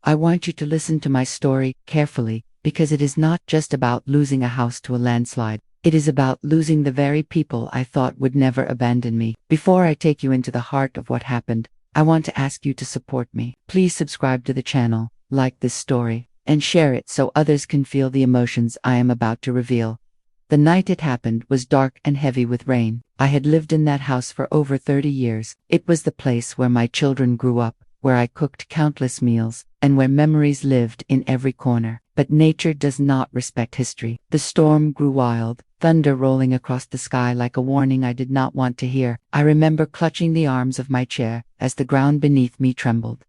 I want you to listen to my story carefully, because it is not just about losing a house to a landslide. It is about losing the very people I thought would never abandon me. Before I take you into the heart of what happened, I want to ask you to support me. Please subscribe to the channel, like this story, and share it so others can feel the emotions I am about to reveal. The night it happened was dark and heavy with rain. I had lived in that house for over 30 years. It was the place where my children grew up, where I cooked countless meals, and where memories lived in every corner. But nature does not respect history. The storm grew wild, thunder rolling across the sky like a warning I did not want to hear. I remember clutching the arms of my chair as the ground beneath me trembled.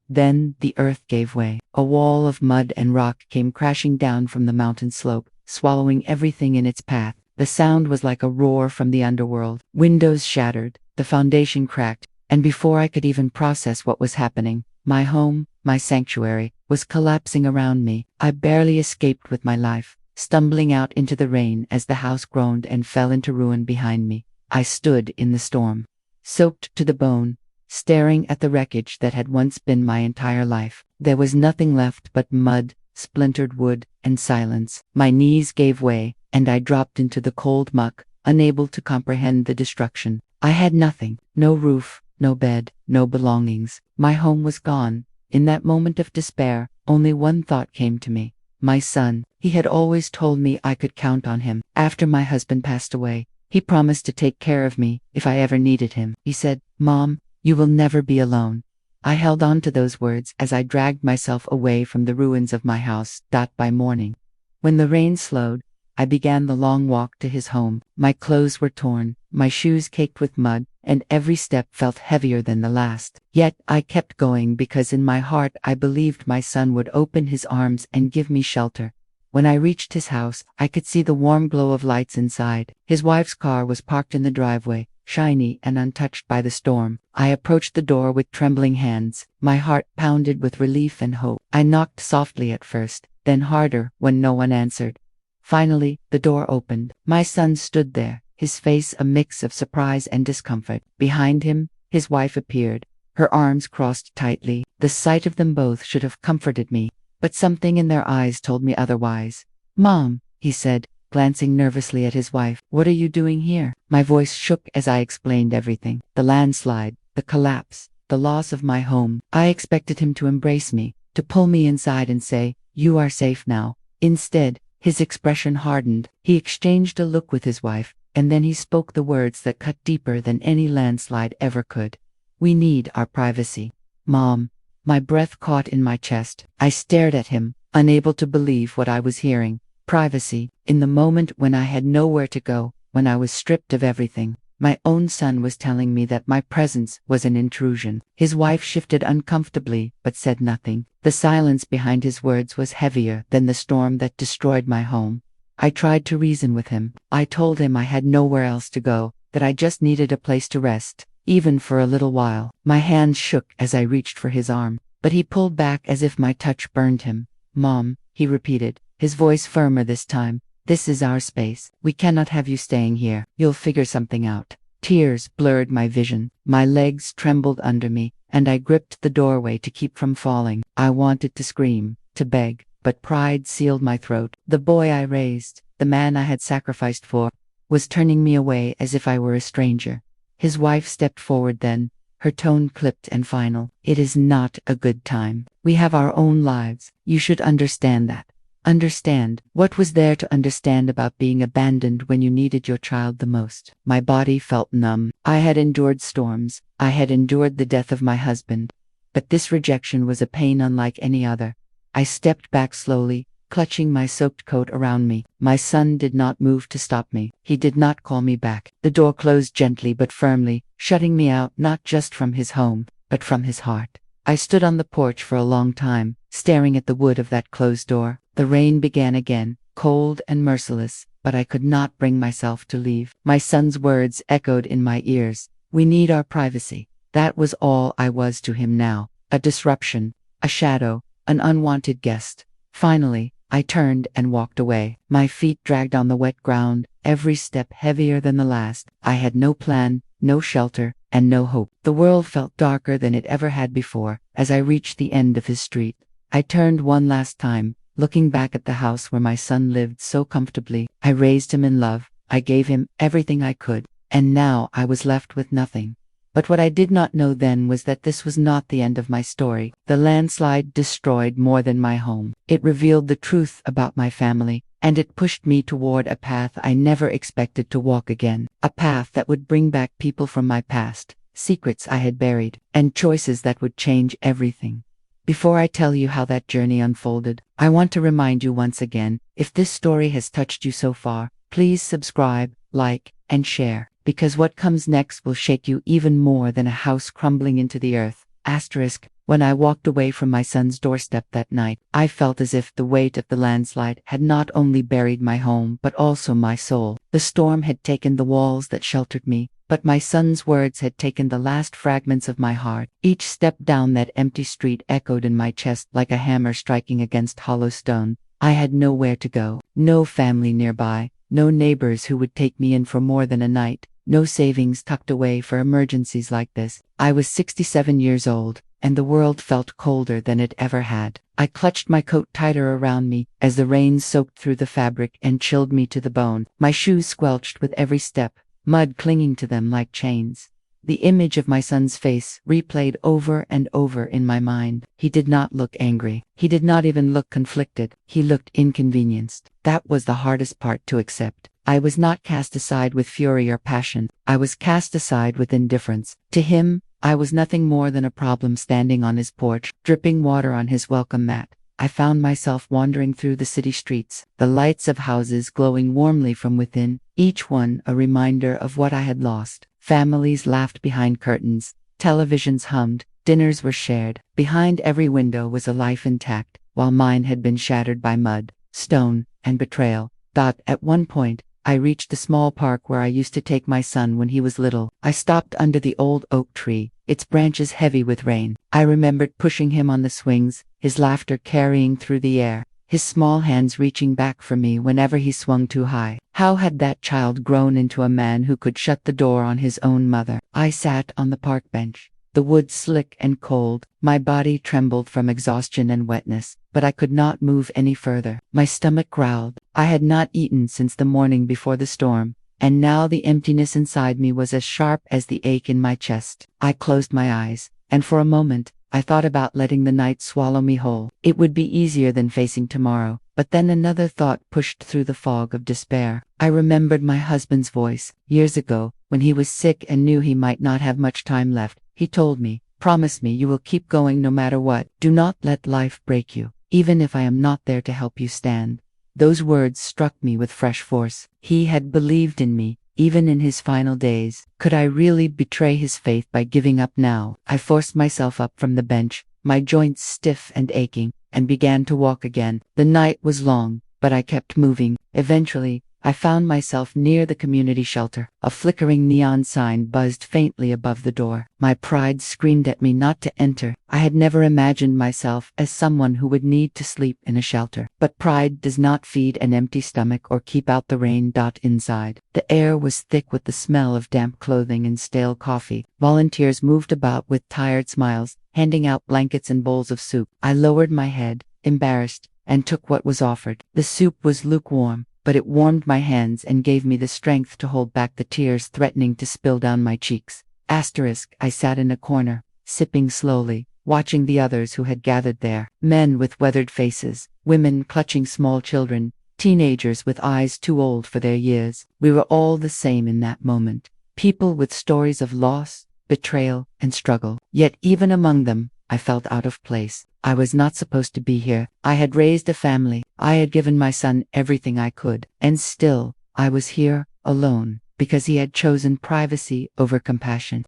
Then the earth gave way. A wall of mud and rock came crashing down from the mountain slope, swallowing everything in its path. The sound was like a roar from the underworld. Windows shattered, the foundation cracked, and before I could even process what was happening, my home, my sanctuary, was collapsing around me. I barely escaped with my life, stumbling out into the rain as the house groaned and fell into ruin behind me. I stood in the storm, soaked to the bone, staring at the wreckage that had once been my entire life. There was nothing left but mud, splintered wood, and silence. My knees gave way, and I dropped into the cold muck, unable to comprehend the destruction. I had nothing, no roof, no bed, no belongings. My home was gone. In that moment of despair, only one thought came to me. My son. He had always told me I could count on him. After my husband passed away, he promised to take care of me if I ever needed him. He said, "Mom, you will never be alone." I held on to those words as I dragged myself away from the ruins of my house. By morning, when the rain slowed, I began the long walk to his home. My clothes were torn, my shoes caked with mud, and every step felt heavier than the last. Yet I kept going because in my heart I believed my son would open his arms and give me shelter. When I reached his house, I could see the warm glow of lights inside. His wife's car was parked in the driveway, shiny and untouched by the storm. I approached the door with trembling hands. My heart pounded with relief and hope. I knocked softly at first, then harder when no one answered. Finally, the door opened. My son stood there, his face a mix of surprise and discomfort. Behind him, his wife appeared, her arms crossed tightly. The sight of them both should have comforted me, but something in their eyes told me otherwise. "Mom," he said, glancing nervously at his wife, "what are you doing here?" My voice shook as I explained everything. The landslide, the collapse, the loss of my home. I expected him to embrace me, to pull me inside and say, "You are safe now." Instead, his expression hardened. He exchanged a look with his wife, and then he spoke the words that cut deeper than any landslide ever could. "We need our privacy." "Mom." My breath caught in my chest. I stared at him, unable to believe what I was hearing. Privacy, in the moment when I had nowhere to go, when I was stripped of everything. My own son was telling me that my presence was an intrusion. His wife shifted uncomfortably, but said nothing. The silence behind his words was heavier than the storm that destroyed my home. I tried to reason with him. I told him I had nowhere else to go, that I just needed a place to rest, even for a little while. My hands shook as I reached for his arm, but he pulled back as if my touch burned him. "Mom," he repeated, his voice firmer this time. "This is our space. We cannot have you staying here. You'll figure something out." Tears blurred my vision. My legs trembled under me, and I gripped the doorway to keep from falling. I wanted to scream, to beg, but pride sealed my throat. The boy I raised, the man I had sacrificed for, was turning me away as if I were a stranger. His wife stepped forward then, her tone clipped and final. "It is not a good time. We have our own lives. You should understand that." Understand? What was there to understand about being abandoned when you needed your child the most? My body felt numb. I had endured storms. I had endured the death of my husband. But this rejection was a pain unlike any other. I stepped back slowly, clutching my soaked coat around me. My son did not move to stop me. He did not call me back. The door closed gently but firmly, shutting me out not just from his home, but from his heart. I stood on the porch for a long time, staring at the wood of that closed door. The rain began again, cold and merciless, but I could not bring myself to leave. My son's words echoed in my ears. "We need our privacy." That was all I was to him now. A disruption, a shadow, an unwanted guest. Finally, I turned and walked away. My feet dragged on the wet ground, every step heavier than the last. I had no plan, no shelter, and no hope. The world felt darker than it ever had before as I reached the end of his street. I turned one last time, looking back at the house where my son lived so comfortably. I raised him in love. I gave him everything I could. And now I was left with nothing. But what I did not know then was that this was not the end of my story. The landslide destroyed more than my home. It revealed the truth about my family, and it pushed me toward a path I never expected to walk again. A path that would bring back people from my past, secrets I had buried, and choices that would change everything. Before I tell you how that journey unfolded, I want to remind you once again, if this story has touched you so far, please subscribe, like, and share. Because what comes next will shake you even more than a house crumbling into the earth. When I walked away from my son's doorstep that night, I felt as if the weight of the landslide had not only buried my home but also my soul. The storm had taken the walls that sheltered me, but my son's words had taken the last fragments of my heart. Each step down that empty street echoed in my chest like a hammer striking against hollow stone. I had nowhere to go, no family nearby, no neighbors who would take me in for more than a night. No savings tucked away for emergencies like this. I was 67 years old, and the world felt colder than it ever had. I clutched my coat tighter around me as the rain soaked through the fabric and chilled me to the bone. My shoes squelched with every step, mud clinging to them like chains. The image of my son's face replayed over and over in my mind. He did not look angry. He did not even look conflicted. He looked inconvenienced. That was the hardest part to accept. I was not cast aside with fury or passion. I was cast aside with indifference. To him, I was nothing more than a problem standing on his porch, dripping water on his welcome mat. I found myself wandering through the city streets, the lights of houses glowing warmly from within, each one a reminder of what I had lost. Families laughed behind curtains, televisions hummed, dinners were shared. Behind every window was a life intact, while mine had been shattered by mud, stone, and betrayal. At one point, I reached the small park where I used to take my son when he was little. I stopped under the old oak tree, its branches heavy with rain. I remembered pushing him on the swings, his laughter carrying through the air, his small hands reaching back for me whenever he swung too high. How had that child grown into a man who could shut the door on his own mother? I sat on the park bench. The wood slick and cold, my body trembled from exhaustion and wetness, but I could not move any further. My stomach growled. I had not eaten since the morning before the storm, and now the emptiness inside me was as sharp as the ache in my chest. I closed my eyes, and for a moment, I thought about letting the night swallow me whole. It would be easier than facing tomorrow, but then another thought pushed through the fog of despair. I remembered my husband's voice, years ago, when he was sick and knew he might not have much time left. He told me, "Promise me you will keep going no matter what. Do not let life break you, even if I am not there to help you stand." Those words struck me with fresh force. He had believed in me, even in his final days. Could I really betray his faith by giving up now? I forced myself up from the bench, my joints stiff and aching, and began to walk again. The night was long, but I kept moving. Eventually, I found myself near the community shelter. A flickering neon sign buzzed faintly above the door. My pride screamed at me not to enter. I had never imagined myself as someone who would need to sleep in a shelter. But pride does not feed an empty stomach or keep out the rain. Inside, the air was thick with the smell of damp clothing and stale coffee. Volunteers moved about with tired smiles, handing out blankets and bowls of soup. I lowered my head, embarrassed, and took what was offered. The soup was lukewarm, but it warmed my hands and gave me the strength to hold back the tears threatening to spill down my cheeks. I sat in a corner, sipping slowly, watching the others who had gathered there. Men with weathered faces, women clutching small children, teenagers with eyes too old for their years. We were all the same in that moment. People with stories of loss, betrayal, and struggle. Yet even among them, I felt out of place. I was not supposed to be here. I had raised a family. I had given my son everything I could. And still, I was here, alone, because he had chosen privacy over compassion.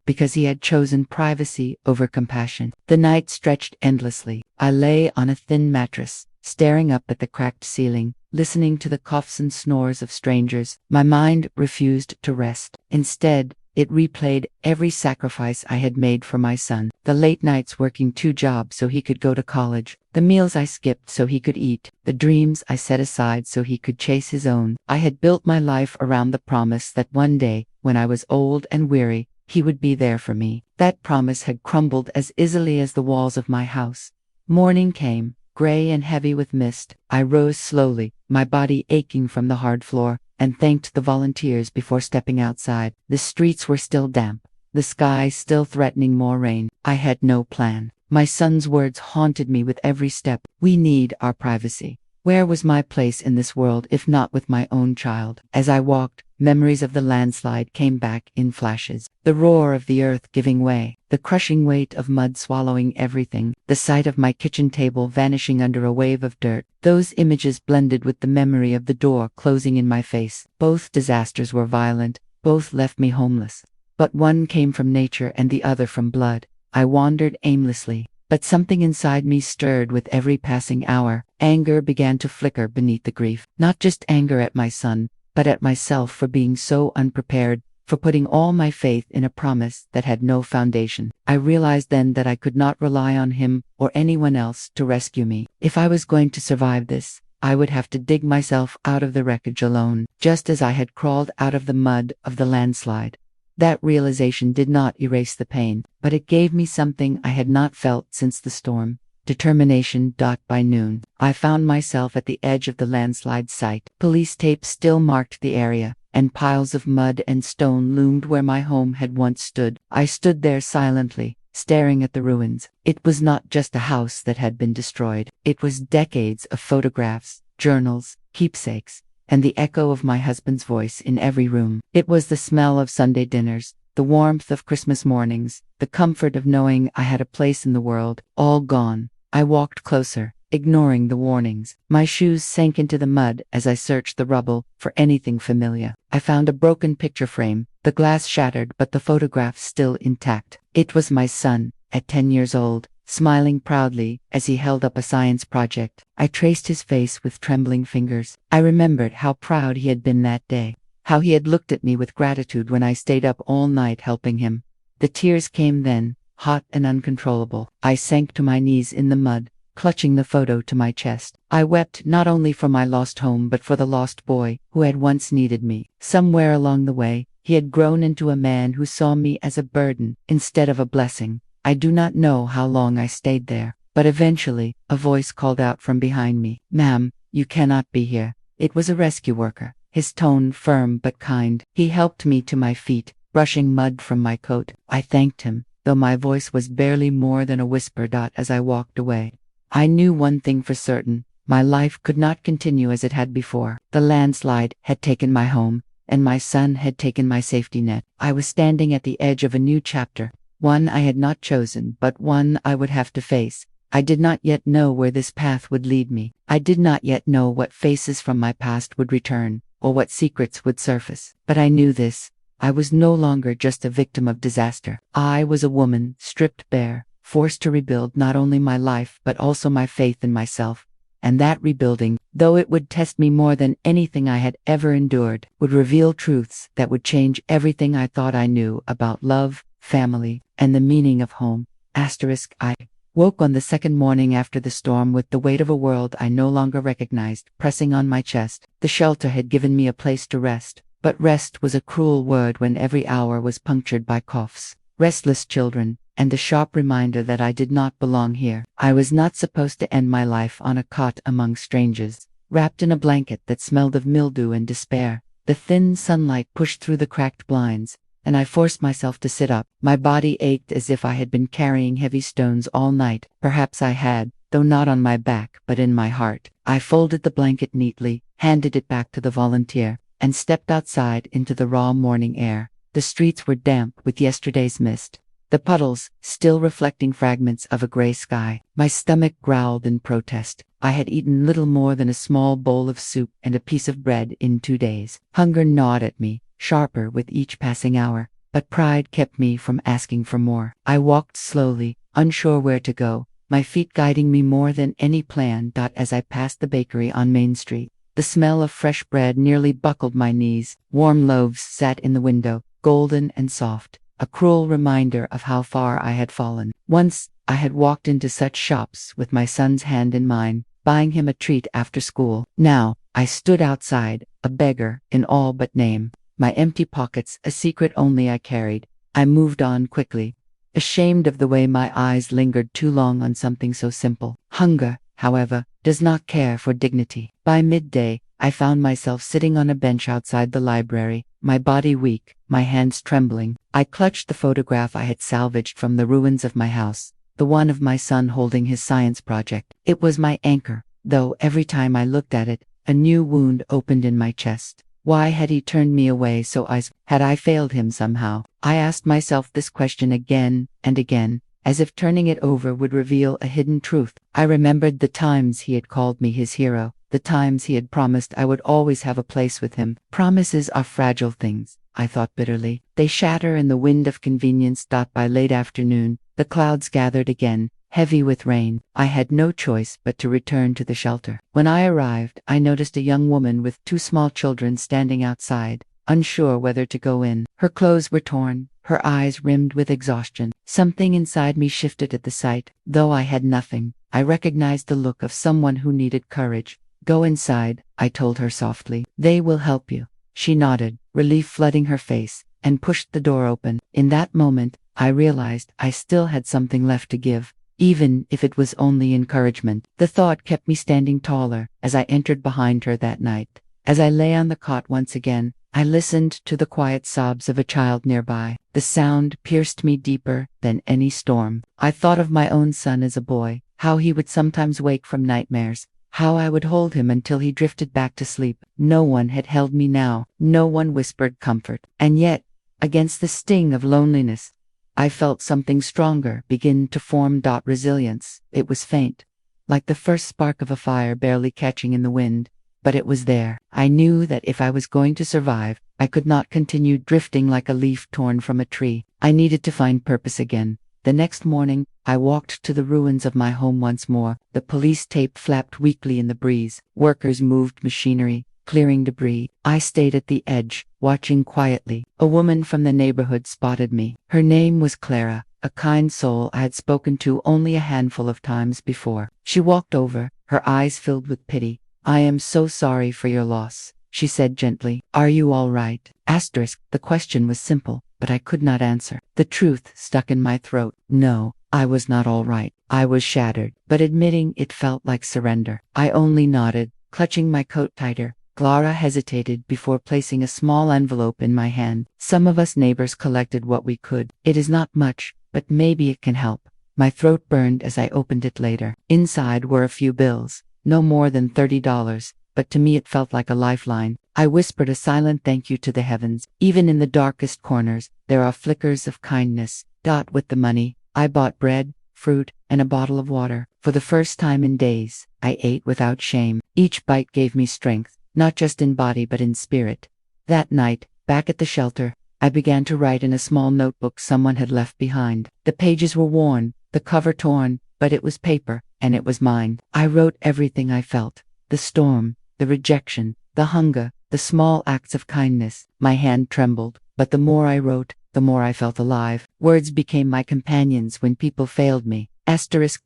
The night stretched endlessly. I lay on a thin mattress, staring up at the cracked ceiling, listening to the coughs and snores of strangers. My mind refused to rest. Instead, it replayed every sacrifice I had made for my son. The late nights working 2 jobs so he could go to college. The meals I skipped so he could eat. The dreams I set aside so he could chase his own. I had built my life around the promise that one day, when I was old and weary, he would be there for me. That promise had crumbled as easily as the walls of my house. Morning came, gray and heavy with mist. I rose slowly, my body aching from the hard floor, and thanked the volunteers before stepping outside. The streets were still damp, the sky still threatening more rain. I had no plan. My son's words haunted me with every step. We need our privacy. Where was my place in this world if not with my own child? As I walked, memories of the landslide came back in flashes. The roar of the earth giving way, the crushing weight of mud swallowing everything, the sight of my kitchen table vanishing under a wave of dirt. Those images blended with the memory of the door closing in my face. Both disasters were violent, both left me homeless. But one came from nature and the other from blood. I wandered aimlessly, but something inside me stirred with every passing hour. Anger began to flicker beneath the grief. Not just anger at my son, but at myself for being so unprepared, for putting all my faith in a promise that had no foundation. I realized then that I could not rely on him or anyone else to rescue me. If I was going to survive this, I would have to dig myself out of the wreckage alone, just as I had crawled out of the mud of the landslide. That realization did not erase the pain, but it gave me something I had not felt since the storm. Determination. By noon, I found myself at the edge of the landslide site. Police tape still marked the area, and piles of mud and stone loomed where my home had once stood. I stood there silently, staring at the ruins. It was not just a house that had been destroyed. It was decades of photographs, journals, keepsakes, and the echo of my husband's voice in every room. It was the smell of Sunday dinners, the warmth of Christmas mornings, the comfort of knowing I had a place in the world, all gone. I walked closer, ignoring the warnings. My shoes sank into the mud as I searched the rubble for anything familiar. I found a broken picture frame, the glass shattered but the photograph still intact. It was my son, at 10 years old, smiling proudly as he held up a science project. I traced his face with trembling fingers. I remembered how proud he had been that day, how he had looked at me with gratitude when I stayed up all night helping him. The tears came then, hot and uncontrollable. I sank to my knees in the mud, clutching the photo to my chest. I wept not only for my lost home but for the lost boy who had once needed me. Somewhere along the way, he had grown into a man who saw me as a burden instead of a blessing. I do not know how long I stayed there, but eventually, a voice called out from behind me. "Ma'am, you cannot be here." It was a rescue worker, his tone firm but kind. He helped me to my feet, brushing mud from my coat. I thanked him, though my voice was barely more than a whisper. As I walked away, I knew one thing for certain. My life could not continue as it had before. The landslide had taken my home, and my son had taken my safety net. I was standing at the edge of a new chapter. One I had not chosen, but one I would have to face. I did not yet know where this path would lead me. I did not yet know what faces from my past would return, or what secrets would surface. But I knew this. I was no longer just a victim of disaster. I was a woman, stripped bare, forced to rebuild not only my life but also my faith in myself. And that rebuilding, though it would test me more than anything I had ever endured, would reveal truths that would change everything I thought I knew about love, family, and the meaning of home. I woke on the second morning after the storm with the weight of a world I no longer recognized pressing on my chest. The shelter had given me a place to rest, but rest was a cruel word when every hour was punctured by coughs, restless children, and the sharp reminder that I did not belong here. I was not supposed to end my life on a cot among strangers, wrapped in a blanket that smelled of mildew and despair. The thin sunlight pushed through the cracked blinds, and I forced myself to sit up. My body ached as if I had been carrying heavy stones all night. Perhaps I had, though not on my back but in my heart. I folded the blanket neatly, handed it back to the volunteer, and stepped outside into the raw morning air. The streets were damp with yesterday's mist, the puddles still reflecting fragments of a gray sky. My stomach growled in protest. I had eaten little more than a small bowl of soup and a piece of bread in 2 days. Hunger gnawed at me, sharper with each passing hour, but pride kept me from asking for more. I walked slowly, unsure where to go, my feet guiding me more than any plan. As I passed the bakery on Main Street, the smell of fresh bread nearly buckled my knees. Warm loaves sat in the window, golden and soft, a cruel reminder of how far I had fallen. Once, I had walked into such shops with my son's hand in mine, buying him a treat after school. Now, I stood outside, a beggar in all but name, my empty pockets a secret only I carried. I moved on quickly, ashamed of the way my eyes lingered too long on something so simple. Hunger, however, does not care for dignity. By midday, I found myself sitting on a bench outside the library, my body weak, my hands trembling. I clutched the photograph I had salvaged from the ruins of my house, the one of my son holding his science project. It was my anchor, though every time I looked at it, a new wound opened in my chest. Why had he turned me away so had I failed him somehow? I asked myself this question again and again, as if turning it over would reveal a hidden truth. I remembered the times he had called me his hero, the times he had promised I would always have a place with him. Promises are fragile things, I thought bitterly. They shatter in the wind of convenience. By late afternoon, the clouds gathered again, heavy with rain. I had no choice but to return to the shelter. When I arrived, I noticed a young woman with 2 small children standing outside, unsure whether to go in. Her clothes were torn, her eyes rimmed with exhaustion. Something inside me shifted at the sight. Though I had nothing, I recognized the look of someone who needed courage. Go inside, I told her softly. They will help you. She nodded, relief flooding her face, and pushed the door open. In that moment, I realized I still had something left to give, even if it was only encouragement. The thought kept me standing taller as I entered behind her that night. As I lay on the cot once again, I listened to the quiet sobs of a child nearby. The sound pierced me deeper than any storm. I thought of my own son as a boy, how he would sometimes wake from nightmares, how I would hold him until he drifted back to sleep. No one had held me now, no one whispered comfort. And yet, against the sting of loneliness, I felt something stronger begin to form. Resilience. It was faint, like the first spark of a fire barely catching in the wind, but it was there. I knew that if I was going to survive, I could not continue drifting like a leaf torn from a tree. I needed to find purpose again. The next morning, I walked to the ruins of my home once more. The police tape flapped weakly in the breeze. Workers moved machinery, clearing debris. I stayed at the edge, watching quietly. A woman from the neighborhood spotted me. Her name was Clara, a kind soul I had spoken to only a handful of times before. She walked over, her eyes filled with pity. I am so sorry for your loss, she said gently. Are you all right? The question was simple, but I could not answer. The truth stuck in my throat. No, I was not all right. I was shattered, but admitting it felt like surrender. I only nodded, clutching my coat tighter. Clara hesitated before placing a small envelope in my hand. Some of us neighbors collected what we could. It is not much, but maybe it can help. My throat burned as I opened it later. Inside were a few bills, no more than $30, but to me it felt like a lifeline. I whispered a silent thank you to the heavens. Even in the darkest corners, there are flickers of kindness. With the money, I bought bread, fruit, and a bottle of water. For the first time in days, I ate without shame. Each bite gave me strength, not just in body but in spirit. That night, back at the shelter, I began to write in a small notebook someone had left behind. The pages were worn, the cover torn, but it was paper, and it was mine. I wrote everything I felt. The storm, the rejection, the hunger, the small acts of kindness. My hand trembled, but the more I wrote, the more I felt alive. Words became my companions when people failed me.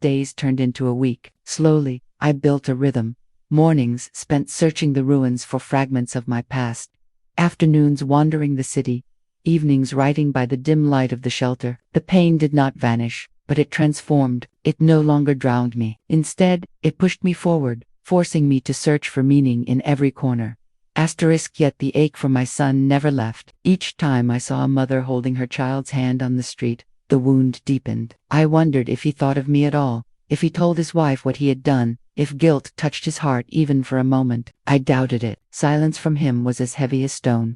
Days turned into a week. Slowly, I built a rhythm. Mornings spent searching the ruins for fragments of my past. Afternoons wandering the city. Evenings writing by the dim light of the shelter. The pain did not vanish, but it transformed. It no longer drowned me. Instead, it pushed me forward, forcing me to search for meaning in every corner. Yet the ache for my son never left. Each time I saw a mother holding her child's hand on the street, the wound deepened. I wondered if he thought of me at all, if he told his wife what he had done, if guilt touched his heart even for a moment. I doubted it. Silence from him was as heavy as stone.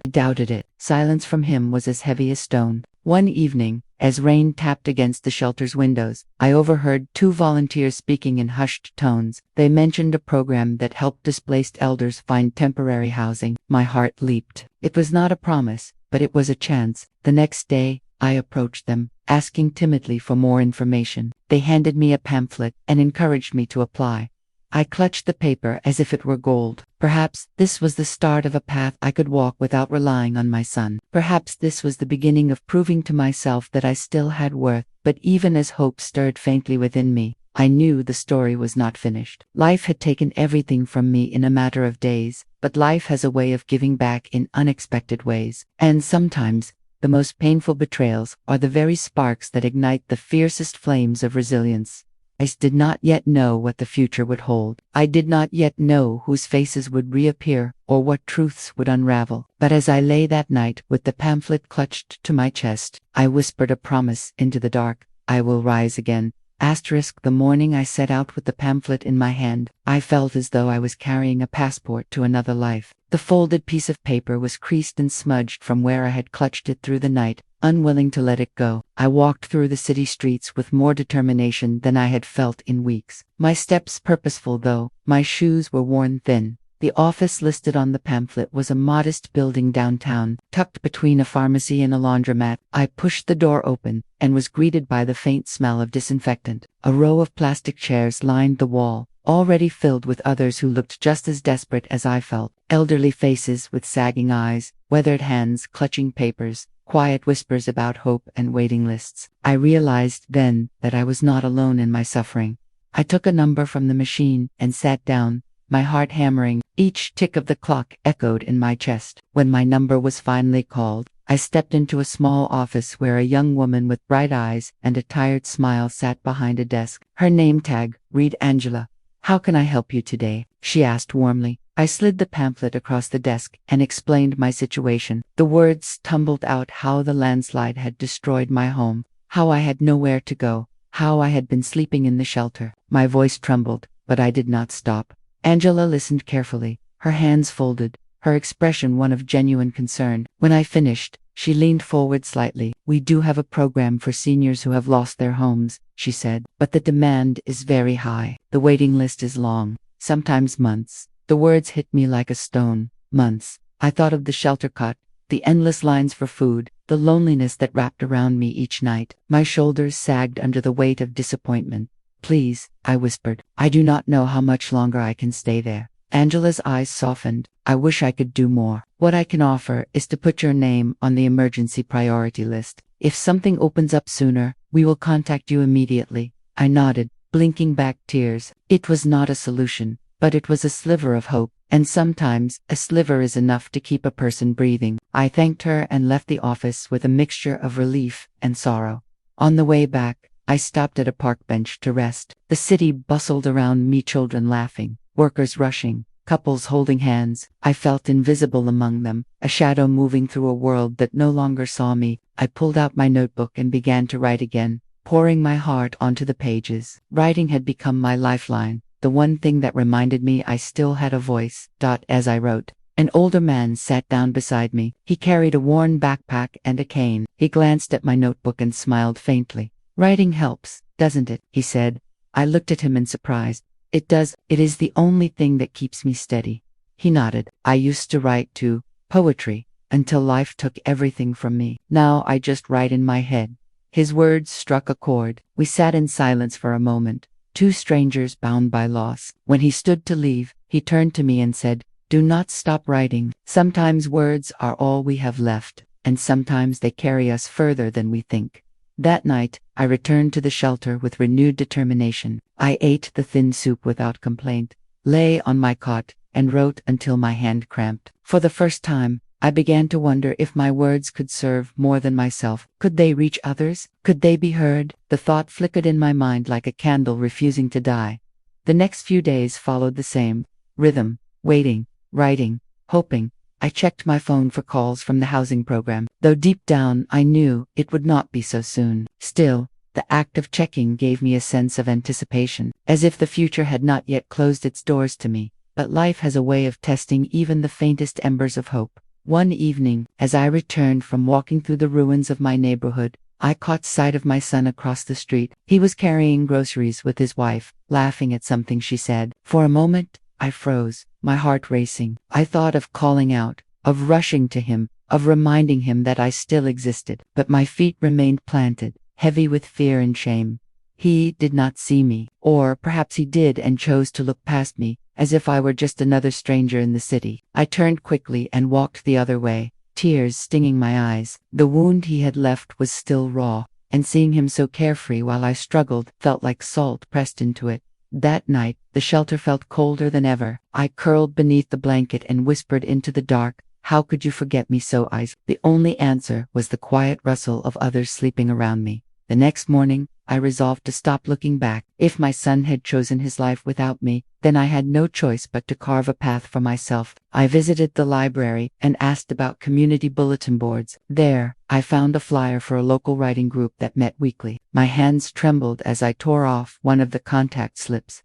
One evening, as rain tapped against the shelter's windows, I overheard 2 volunteers speaking in hushed tones. They mentioned a program that helped displaced elders find temporary housing. My heart leaped. It was not a promise, but it was a chance. The next day, I approached them, asking timidly for more information. They handed me a pamphlet and encouraged me to apply. I clutched the paper as if it were gold. Perhaps this was the start of a path I could walk without relying on my son. Perhaps this was the beginning of proving to myself that I still had worth. But even as hope stirred faintly within me, I knew the story was not finished. Life had taken everything from me in a matter of days, but life has a way of giving back in unexpected ways. And sometimes, the most painful betrayals are the very sparks that ignite the fiercest flames of resilience. I did not yet know what the future would hold. I did not yet know whose faces would reappear or what truths would unravel. But as I lay that night with the pamphlet clutched to my chest, I whispered a promise into the dark. I will rise again. The morning I set out with the pamphlet in my hand, I felt as though I was carrying a passport to another life. The folded piece of paper was creased and smudged from where I had clutched it through the night, unwilling to let it go. I walked through the city streets with more determination than I had felt in weeks. My steps purposeful though my shoes were worn thin. The office listed on the pamphlet was a modest building downtown, tucked between a pharmacy and a laundromat. I pushed the door open and was greeted by the faint smell of disinfectant. A row of plastic chairs lined the wall, already filled with others who looked just as desperate as I felt. Elderly faces with sagging eyes, weathered hands clutching papers, quiet whispers about hope and waiting lists. I realized then that I was not alone in my suffering. I took a number from the machine and sat down, my heart hammering. Each tick of the clock echoed in my chest. When my number was finally called, I stepped into a small office where a young woman with bright eyes and a tired smile sat behind a desk. Her name tag read Angela. "How can I help you today?" she asked warmly. I slid the pamphlet across the desk and explained my situation. The words tumbled out: how the landslide had destroyed my home, how I had nowhere to go, how I had been sleeping in the shelter. My voice trembled, but I did not stop. Angela listened carefully, her hands folded, her expression one of genuine concern. When I finished, she leaned forward slightly. "We do have a program for seniors who have lost their homes," she said, "but the demand is very high. The waiting list is long, sometimes months." The words hit me like a stone. Months. I thought of the shelter cot, the endless lines for food, the loneliness that wrapped around me each night. My shoulders sagged under the weight of disappointment. "Please," I whispered, "I do not know how much longer I can stay there." Angela's eyes softened. "I wish I could do more. What I can offer is to put your name on the emergency priority list. If something opens up sooner, we will contact you immediately." I nodded, blinking back tears. It was not a solution, but it was a sliver of hope, and sometimes a sliver is enough to keep a person breathing. I thanked her and left the office with a mixture of relief and sorrow. On the way back, I stopped at a park bench to rest. The city bustled around me, children laughing, workers rushing, couples holding hands. I felt invisible among them, a shadow moving through a world that no longer saw me. I pulled out my notebook and began to write again, pouring my heart onto the pages. Writing had become my lifeline, the one thing that reminded me I still had a voice. As I wrote, an older man sat down beside me. He carried a worn backpack and a cane. He glanced at my notebook and smiled faintly. "Writing helps, doesn't it?" he said. I looked at him in surprise. "It does. It is the only thing that keeps me steady." He nodded. "I used to write too, poetry, until life took everything from me. Now I just write in my head." His words struck a chord. We sat in silence for a moment, two strangers bound by loss. When he stood to leave, he turned to me and said, "Do not stop writing. Sometimes words are all we have left, and sometimes they carry us further than we think." That night, I returned to the shelter with renewed determination. I ate the thin soup without complaint, lay on my cot, and wrote until my hand cramped. For the first time, I began to wonder if my words could serve more than myself. Could they reach others? Could they be heard? The thought flickered in my mind like a candle refusing to die. The next few days followed the same rhythm: waiting, writing, hoping. I checked my phone for calls from the housing program, though deep down I knew it would not be so soon. Still, the act of checking gave me a sense of anticipation, as if the future had not yet closed its doors to me. But life has a way of testing even the faintest embers of hope. One evening, as I returned from walking through the ruins of my neighborhood, I caught sight of my son across the street. He was carrying groceries with his wife, laughing at something she said. For a moment, I froze, my heart racing. I thought of calling out, of rushing to him, of reminding him that I still existed. But my feet remained planted, heavy with fear and shame. He did not see me, or perhaps he did and chose to look past me, as if I were just another stranger in the city. I turned quickly and walked the other way, tears stinging my eyes. The wound he had left was still raw, and seeing him so carefree while I struggled felt like salt pressed into it. That night, the shelter felt colder than ever. I curled beneath the blanket and whispered into the dark, "How could you forget me so, Ice?" The only answer was the quiet rustle of others sleeping around me. The next morning, I resolved to stop looking back. If my son had chosen his life without me, then I had no choice but to carve a path for myself. I visited the library and asked about community bulletin boards. There, I found a flyer for a local writing group that met weekly. My hands trembled as I tore off one of the contact slips.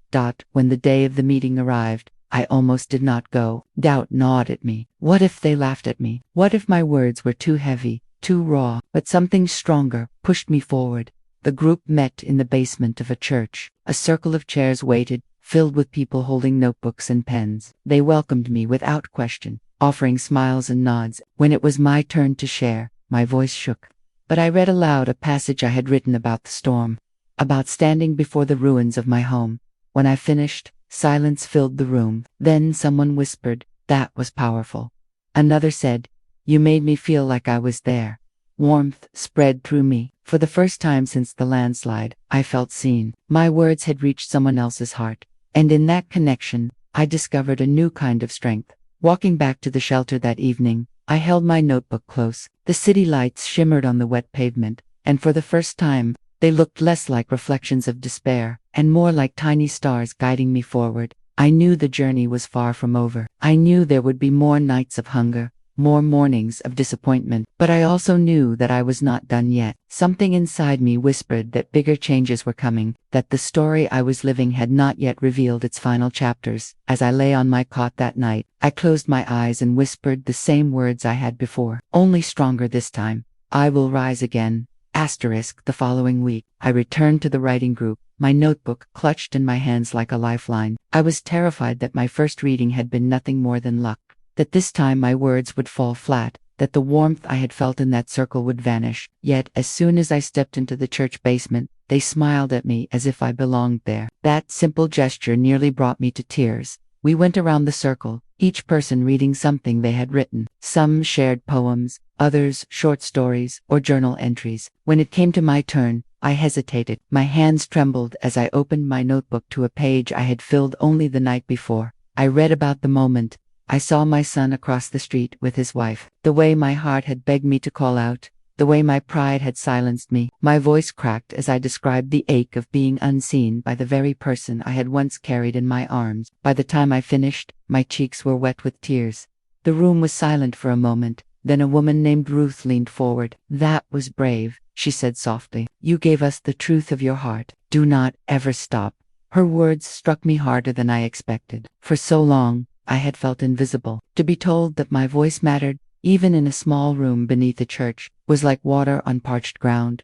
When the day of the meeting arrived, I almost did not go. Doubt gnawed at me. What if they laughed at me? What if my words were too heavy, too raw? But something stronger pushed me forward. The group met in the basement of a church. A circle of chairs waited, filled with people holding notebooks and pens. They welcomed me without question, offering smiles and nods. When it was my turn to share, my voice shook. But I read aloud a passage I had written about the storm, about standing before the ruins of my home. When I finished, silence filled the room. Then someone whispered, "That was powerful." Another said, "You made me feel like I was there." Warmth spread through me. For the first time since the landslide, I felt seen. My words had reached someone else's heart. And in that connection, I discovered a new kind of strength. Walking back to the shelter that evening, I held my notebook close. The city lights shimmered on the wet pavement, and for the first time, they looked less like reflections of despair, and more like tiny stars guiding me forward. I knew the journey was far from over. I knew there would be more nights of hunger, more mornings of disappointment, but I also knew that I was not done yet. Something inside me whispered that bigger changes were coming, that the story I was living had not yet revealed its final chapters. As I lay on my cot that night, I closed my eyes and whispered the same words I had before, only stronger this time. I will rise again. The following week, I returned to the writing group, my notebook clutched in my hands like a lifeline. I was terrified that my first reading had been nothing more than luck, that this time my words would fall flat, that the warmth I had felt in that circle would vanish. Yet, as soon as I stepped into the church basement, they smiled at me as if I belonged there. That simple gesture nearly brought me to tears. We went around the circle, each person reading something they had written. Some shared poems, others short stories or journal entries. When it came to my turn, I hesitated. My hands trembled as I opened my notebook to a page I had filled only the night before. I read about the moment. I saw my son across the street with his wife. The way my heart had begged me to call out, the way my pride had silenced me. My voice cracked as I described the ache of being unseen by the very person I had once carried in my arms. By the time I finished, my cheeks were wet with tears. The room was silent for a moment. Then a woman named Ruth leaned forward. "That was brave," she said softly. "You gave us the truth of your heart. Do not ever stop." Her words struck me harder than I expected. For so long, I had felt invisible. To be told that my voice mattered, even in a small room beneath a church, was like water on parched ground.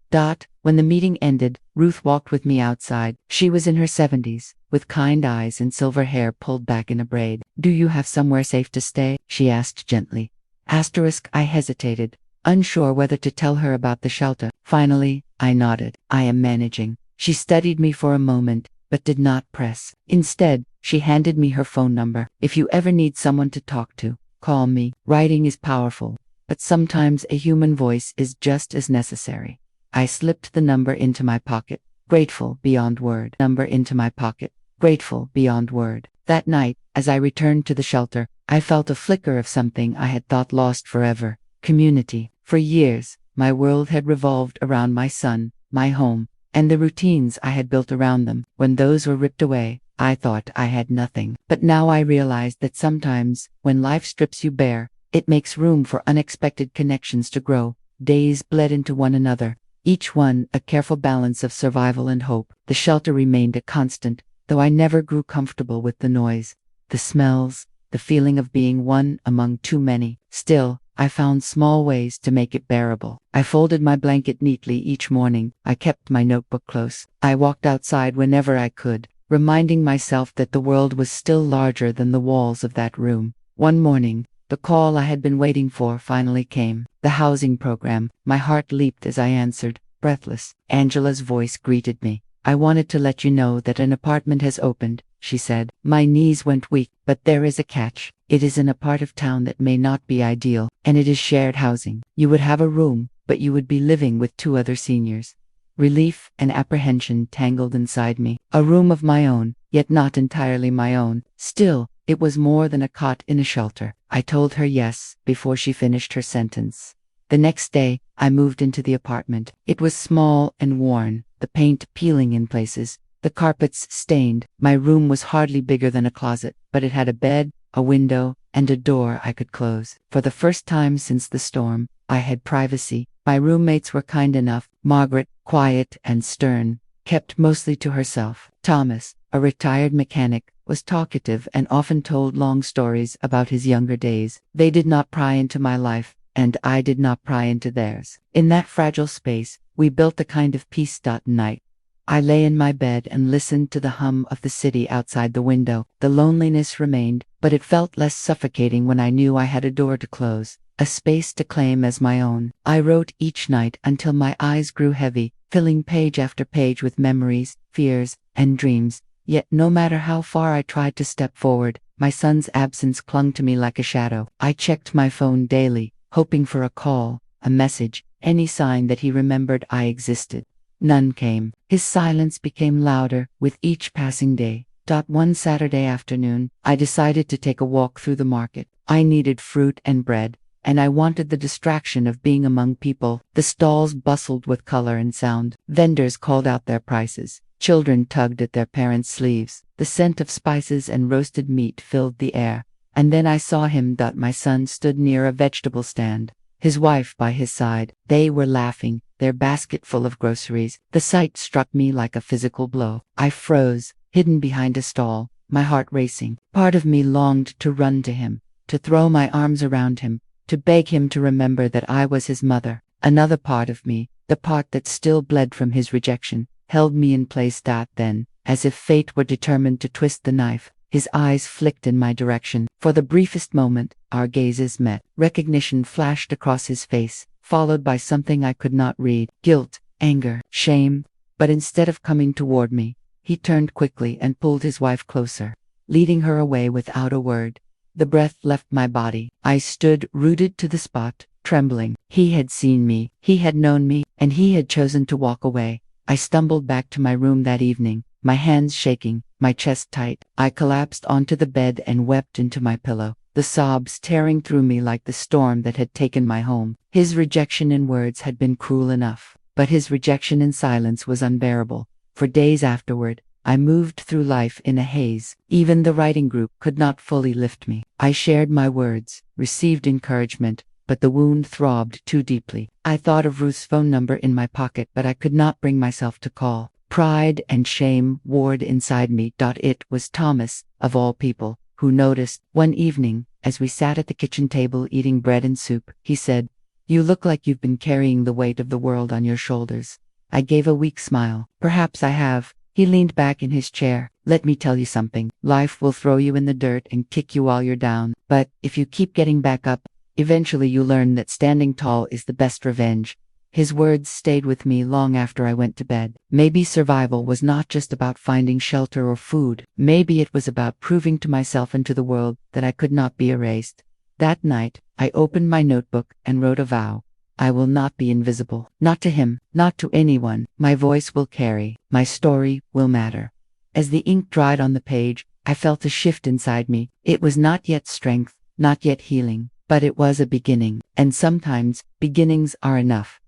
When the meeting ended, Ruth walked with me outside. She was in her 70s, with kind eyes and silver hair pulled back in a braid. "Do you have somewhere safe to stay?" she asked gently. I hesitated, unsure whether to tell her about the shelter. Finally, I nodded. "I am managing." She studied me for a moment, but did not press. Instead, she handed me her phone number. "If you ever need someone to talk to, call me." Writing is powerful, but sometimes a human voice is just as necessary. I slipped the number into my pocket, grateful beyond word. Grateful beyond word. That night, as I returned to the shelter, I felt a flicker of something I had thought lost forever: community. For years, my world had revolved around my son, my home, and the routines I had built around them. When those were ripped away, I thought I had nothing. But now I realized that sometimes, when life strips you bare, it makes room for unexpected connections to grow. Days bled into one another, each one a careful balance of survival and hope. The shelter remained a constant, though I never grew comfortable with the noise, the smells, the feeling of being one among too many. Still, I found small ways to make it bearable. I folded my blanket neatly each morning. I kept my notebook close. I walked outside whenever I could, reminding myself that the world was still larger than the walls of that room. One morning, the call I had been waiting for finally came. The housing program. My heart leaped as I answered, breathless. Angela's voice greeted me. "I wanted to let you know that an apartment has opened," she said. My knees went weak. "But there is a catch. It is in a part of town that may not be ideal, and it is shared housing. You would have a room, but you would be living with 2 other seniors." Relief and apprehension tangled inside me. A room of my own, yet not entirely my own. Still, it was more than a cot in a shelter. I told her yes before she finished her sentence. The next day, I moved into the apartment. It was small and worn. the paint peeling in places, the carpets stained. My room was hardly bigger than a closet, but it had a bed, a window, and a door I could close. For the first time since the storm, I had privacy. My roommates were kind enough. Margaret, quiet and stern, kept mostly to herself. Thomas, a retired mechanic, was talkative and often told long stories about his younger days. They did not pry into my life, and I did not pry into theirs. In that fragile space, we built a kind of peace. Night, I lay in my bed and listened to the hum of the city outside the window. The loneliness remained, but it felt less suffocating when I knew I had a door to close, a space to claim as my own. I wrote each night until my eyes grew heavy, filling page after page with memories, fears, and dreams. Yet no matter how far I tried to step forward, my son's absence clung to me like a shadow. I checked my phone daily, hoping for a call, a message, any sign that he remembered I existed. None came. His silence became louder with each passing day. One Saturday afternoon, I decided to take a walk through the market. I needed fruit and bread, and I wanted the distraction of being among people. The stalls bustled with color and sound. Vendors called out their prices. Children tugged at their parents' sleeves. The scent of spices and roasted meat filled the air. And then I saw him. My son stood near a vegetable stand, his wife by his side. They were laughing, their basket full of groceries. The sight struck me like a physical blow. I froze, hidden behind a stall, my heart racing. Part of me longed to run to him, to throw my arms around him, to beg him to remember that I was his mother. Another part of me, the part that still bled from his rejection, held me in place. Then, as if fate were determined to twist the knife, his eyes flicked in my direction. For the briefest moment, our gazes met. Recognition flashed across his face, followed by something I could not read. Guilt, anger, shame. But instead of coming toward me, he turned quickly and pulled his wife closer, leading her away without a word. The breath left my body. I stood rooted to the spot, trembling. He had seen me, he had known me, and he had chosen to walk away. I stumbled back to my room that evening, my hands shaking, my chest tight. I collapsed onto the bed and wept into my pillow, the sobs tearing through me like the storm that had taken my home. His rejection in words had been cruel enough, but his rejection in silence was unbearable. For days afterward, I moved through life in a haze. Even the writing group could not fully lift me. I shared my words, received encouragement, but the wound throbbed too deeply. I thought of Ruth's phone number in my pocket, but I could not bring myself to call. Pride and shame warred inside me. It was Thomas, of all people, who noticed. One evening, as we sat at the kitchen table eating bread and soup, he said, "You look like you've been carrying the weight of the world on your shoulders." I gave a weak smile. "Perhaps I have." He leaned back in his chair. "Let me tell you something. Life will throw you in the dirt and kick you while you're down. But if you keep getting back up, eventually you learn that standing tall is the best revenge." His words stayed with me long after I went to bed. Maybe survival was not just about finding shelter or food. Maybe it was about proving to myself and to the world that I could not be erased. That night, I opened my notebook and wrote a vow. I will not be invisible. Not to him, not to anyone. My voice will carry. My story will matter. As the ink dried on the page, I felt a shift inside me. It was not yet strength, not yet healing, but it was a beginning. And sometimes, beginnings are enough.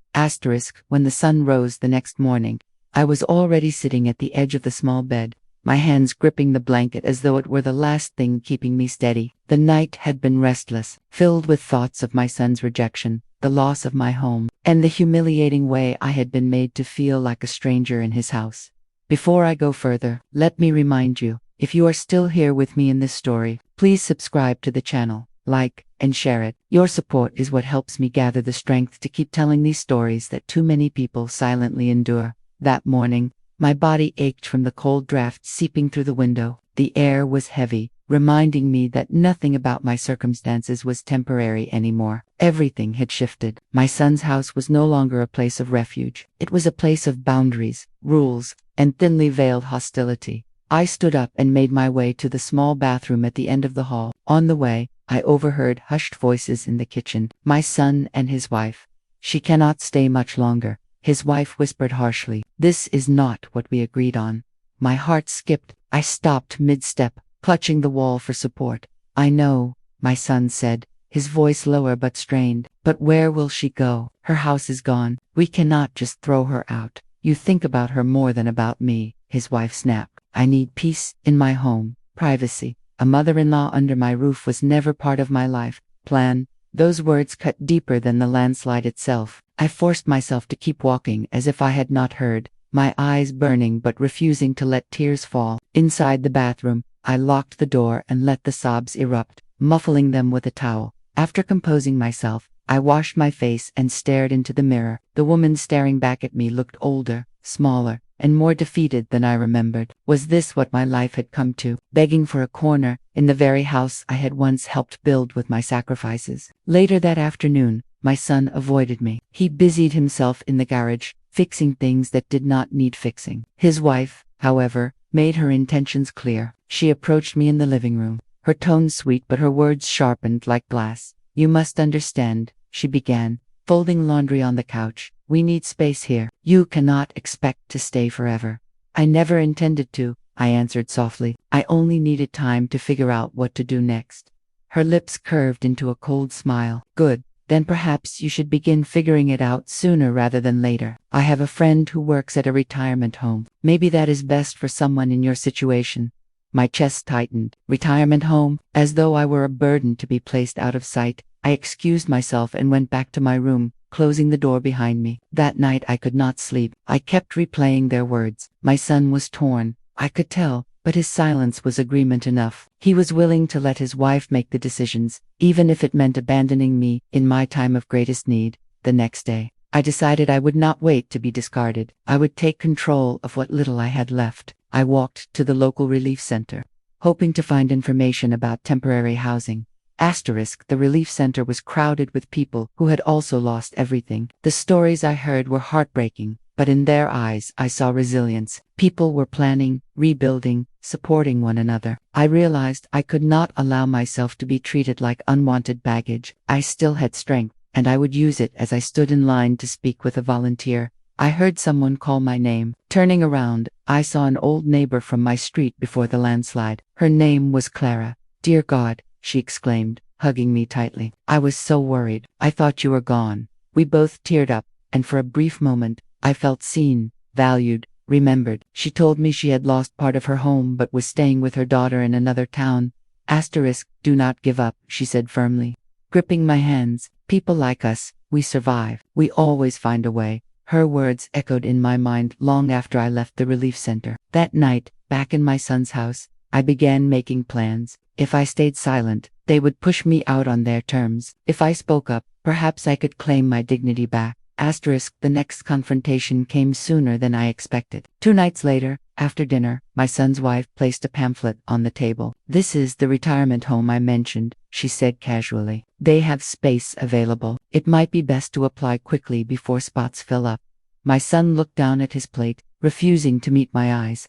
When the sun rose the next morning, I was already sitting at the edge of the small bed, my hands gripping the blanket as though it were the last thing keeping me steady. The night had been restless, filled with thoughts of my son's rejection, the loss of my home, and the humiliating way I had been made to feel like a stranger in his house. Before I go further, let me remind you, if you are still here with me in this story, please subscribe to the channel, like, and share it. Your support is what helps me gather the strength to keep telling these stories that too many people silently endure. That morning, my body ached from the cold draft seeping through the window. The air was heavy, reminding me that nothing about my circumstances was temporary anymore. Everything had shifted. My son's house was no longer a place of refuge. It was a place of boundaries, rules, and thinly veiled hostility. I stood up and made my way to the small bathroom at the end of the hall. On the way, I overheard hushed voices in the kitchen. My son and his wife. "She cannot stay much longer," his wife whispered harshly. "This is not what we agreed on." My heart skipped. I stopped mid-step, clutching the wall for support. "I know," my son said, his voice lower but strained. "But where will she go? Her house is gone. We cannot just throw her out. You think about her more than about me," his wife snapped. "I need peace in my home, privacy. A mother-in-law under my roof was never part of my life plan." Those words cut deeper than the landslide itself. I forced myself to keep walking as if I had not heard, my eyes burning but refusing to let tears fall. Inside the bathroom, I locked the door and let the sobs erupt, muffling them with a towel. After composing myself, I washed my face and stared into the mirror. The woman staring back at me looked older, smaller, and more defeated than I remembered. Was this what my life had come to? Begging for a corner in the very house I had once helped build with my sacrifices. Later that afternoon, my son avoided me. He busied himself in the garage, fixing things that did not need fixing. His wife, however, made her intentions clear. She approached me in the living room, her tone sweet but her words sharpened like glass. "You must understand," she began, folding laundry on the couch. "We need space here. You cannot expect to stay forever." "I never intended to," I answered softly. "I only needed time to figure out what to do next." Her lips curved into a cold smile. "Good. Then perhaps you should begin figuring it out sooner rather than later. I have a friend who works at a retirement home. Maybe that is best for someone in your situation." My chest tightened. Retirement home? As though I were a burden to be placed out of sight. I excused myself and went back to my room, closing the door behind me. That night I could not sleep. I kept replaying their words. My son was torn, I could tell, but his silence was agreement enough. He was willing to let his wife make the decisions, even if it meant abandoning me in my time of greatest need. The next day, I decided I would not wait to be discarded. I would take control of what little I had left. I walked to the local relief center, hoping to find information about temporary housing. The relief center was crowded with people who had also lost everything. The stories I heard were heartbreaking, but in their eyes I saw resilience. People were planning, rebuilding, supporting one another. I realized I could not allow myself to be treated like unwanted baggage. I still had strength, and I would use it. As I stood in line to speak with a volunteer, I heard someone call my name. Turning around, I saw an old neighbor from my street before the landslide. Her name was Clara. "Dear God," she exclaimed, hugging me tightly. "I was so worried. I thought you were gone." We both teared up, and for a brief moment, I felt seen, valued, remembered. She told me she had lost part of her home but was staying with her daughter in another town. "Do not give up," she said firmly, gripping my hands. "People like us, we survive. We always find a way." Her words echoed in my mind long after I left the relief center. That night, back in my son's house, I began making plans. If I stayed silent, they would push me out on their terms. If I spoke up, perhaps I could claim my dignity back. The next confrontation came sooner than I expected. 2 nights later, after dinner, my son's wife placed a pamphlet on the table. "This is the retirement home I mentioned," she said casually. "They have space available. It might be best to apply quickly before spots fill up." My son looked down at his plate, refusing to meet my eyes.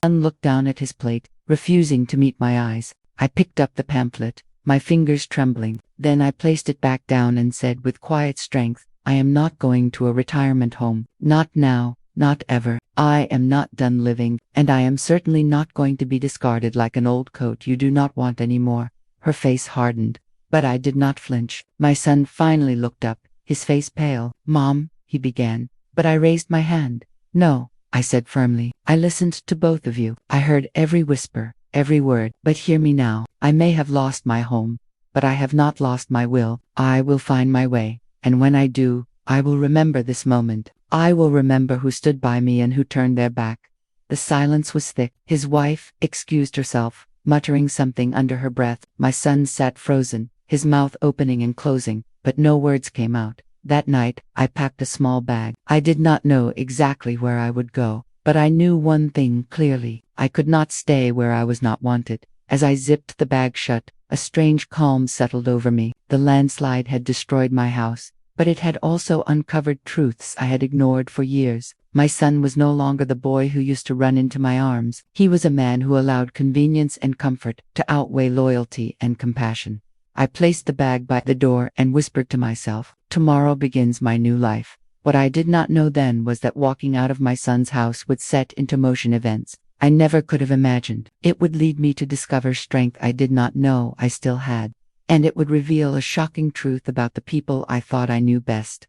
I picked up the pamphlet, my fingers trembling. Then I placed it back down and said with quiet strength, "I am not going to a retirement home. Not now, not ever. I am not done living, and I am certainly not going to be discarded like an old coat you do not want anymore." Her face hardened, but I did not flinch. My son finally looked up, his face pale. "Mom," he began, but I raised my hand. "No," I said firmly. "I listened to both of you. I heard every whisper, every word. But hear me now. I may have lost my home, but I have not lost my will. I will find my way. And when I do, I will remember this moment. I will remember who stood by me and who turned their back." The silence was thick. His wife excused herself, muttering something under her breath. My son sat frozen, his mouth opening and closing, but no words came out. That night, I packed a small bag. I did not know exactly where I would go, but I knew one thing clearly. I could not stay where I was not wanted. As I zipped the bag shut, a strange calm settled over me. The landslide had destroyed my house, but it had also uncovered truths I had ignored for years. My son was no longer the boy who used to run into my arms. He was a man who allowed convenience and comfort to outweigh loyalty and compassion. I placed the bag by the door and whispered to myself, "Tomorrow begins my new life." What I did not know then was that walking out of my son's house would set into motion events I never could have imagined. It would lead me to discover strength I did not know I still had. And it would reveal a shocking truth about the people I thought I knew best.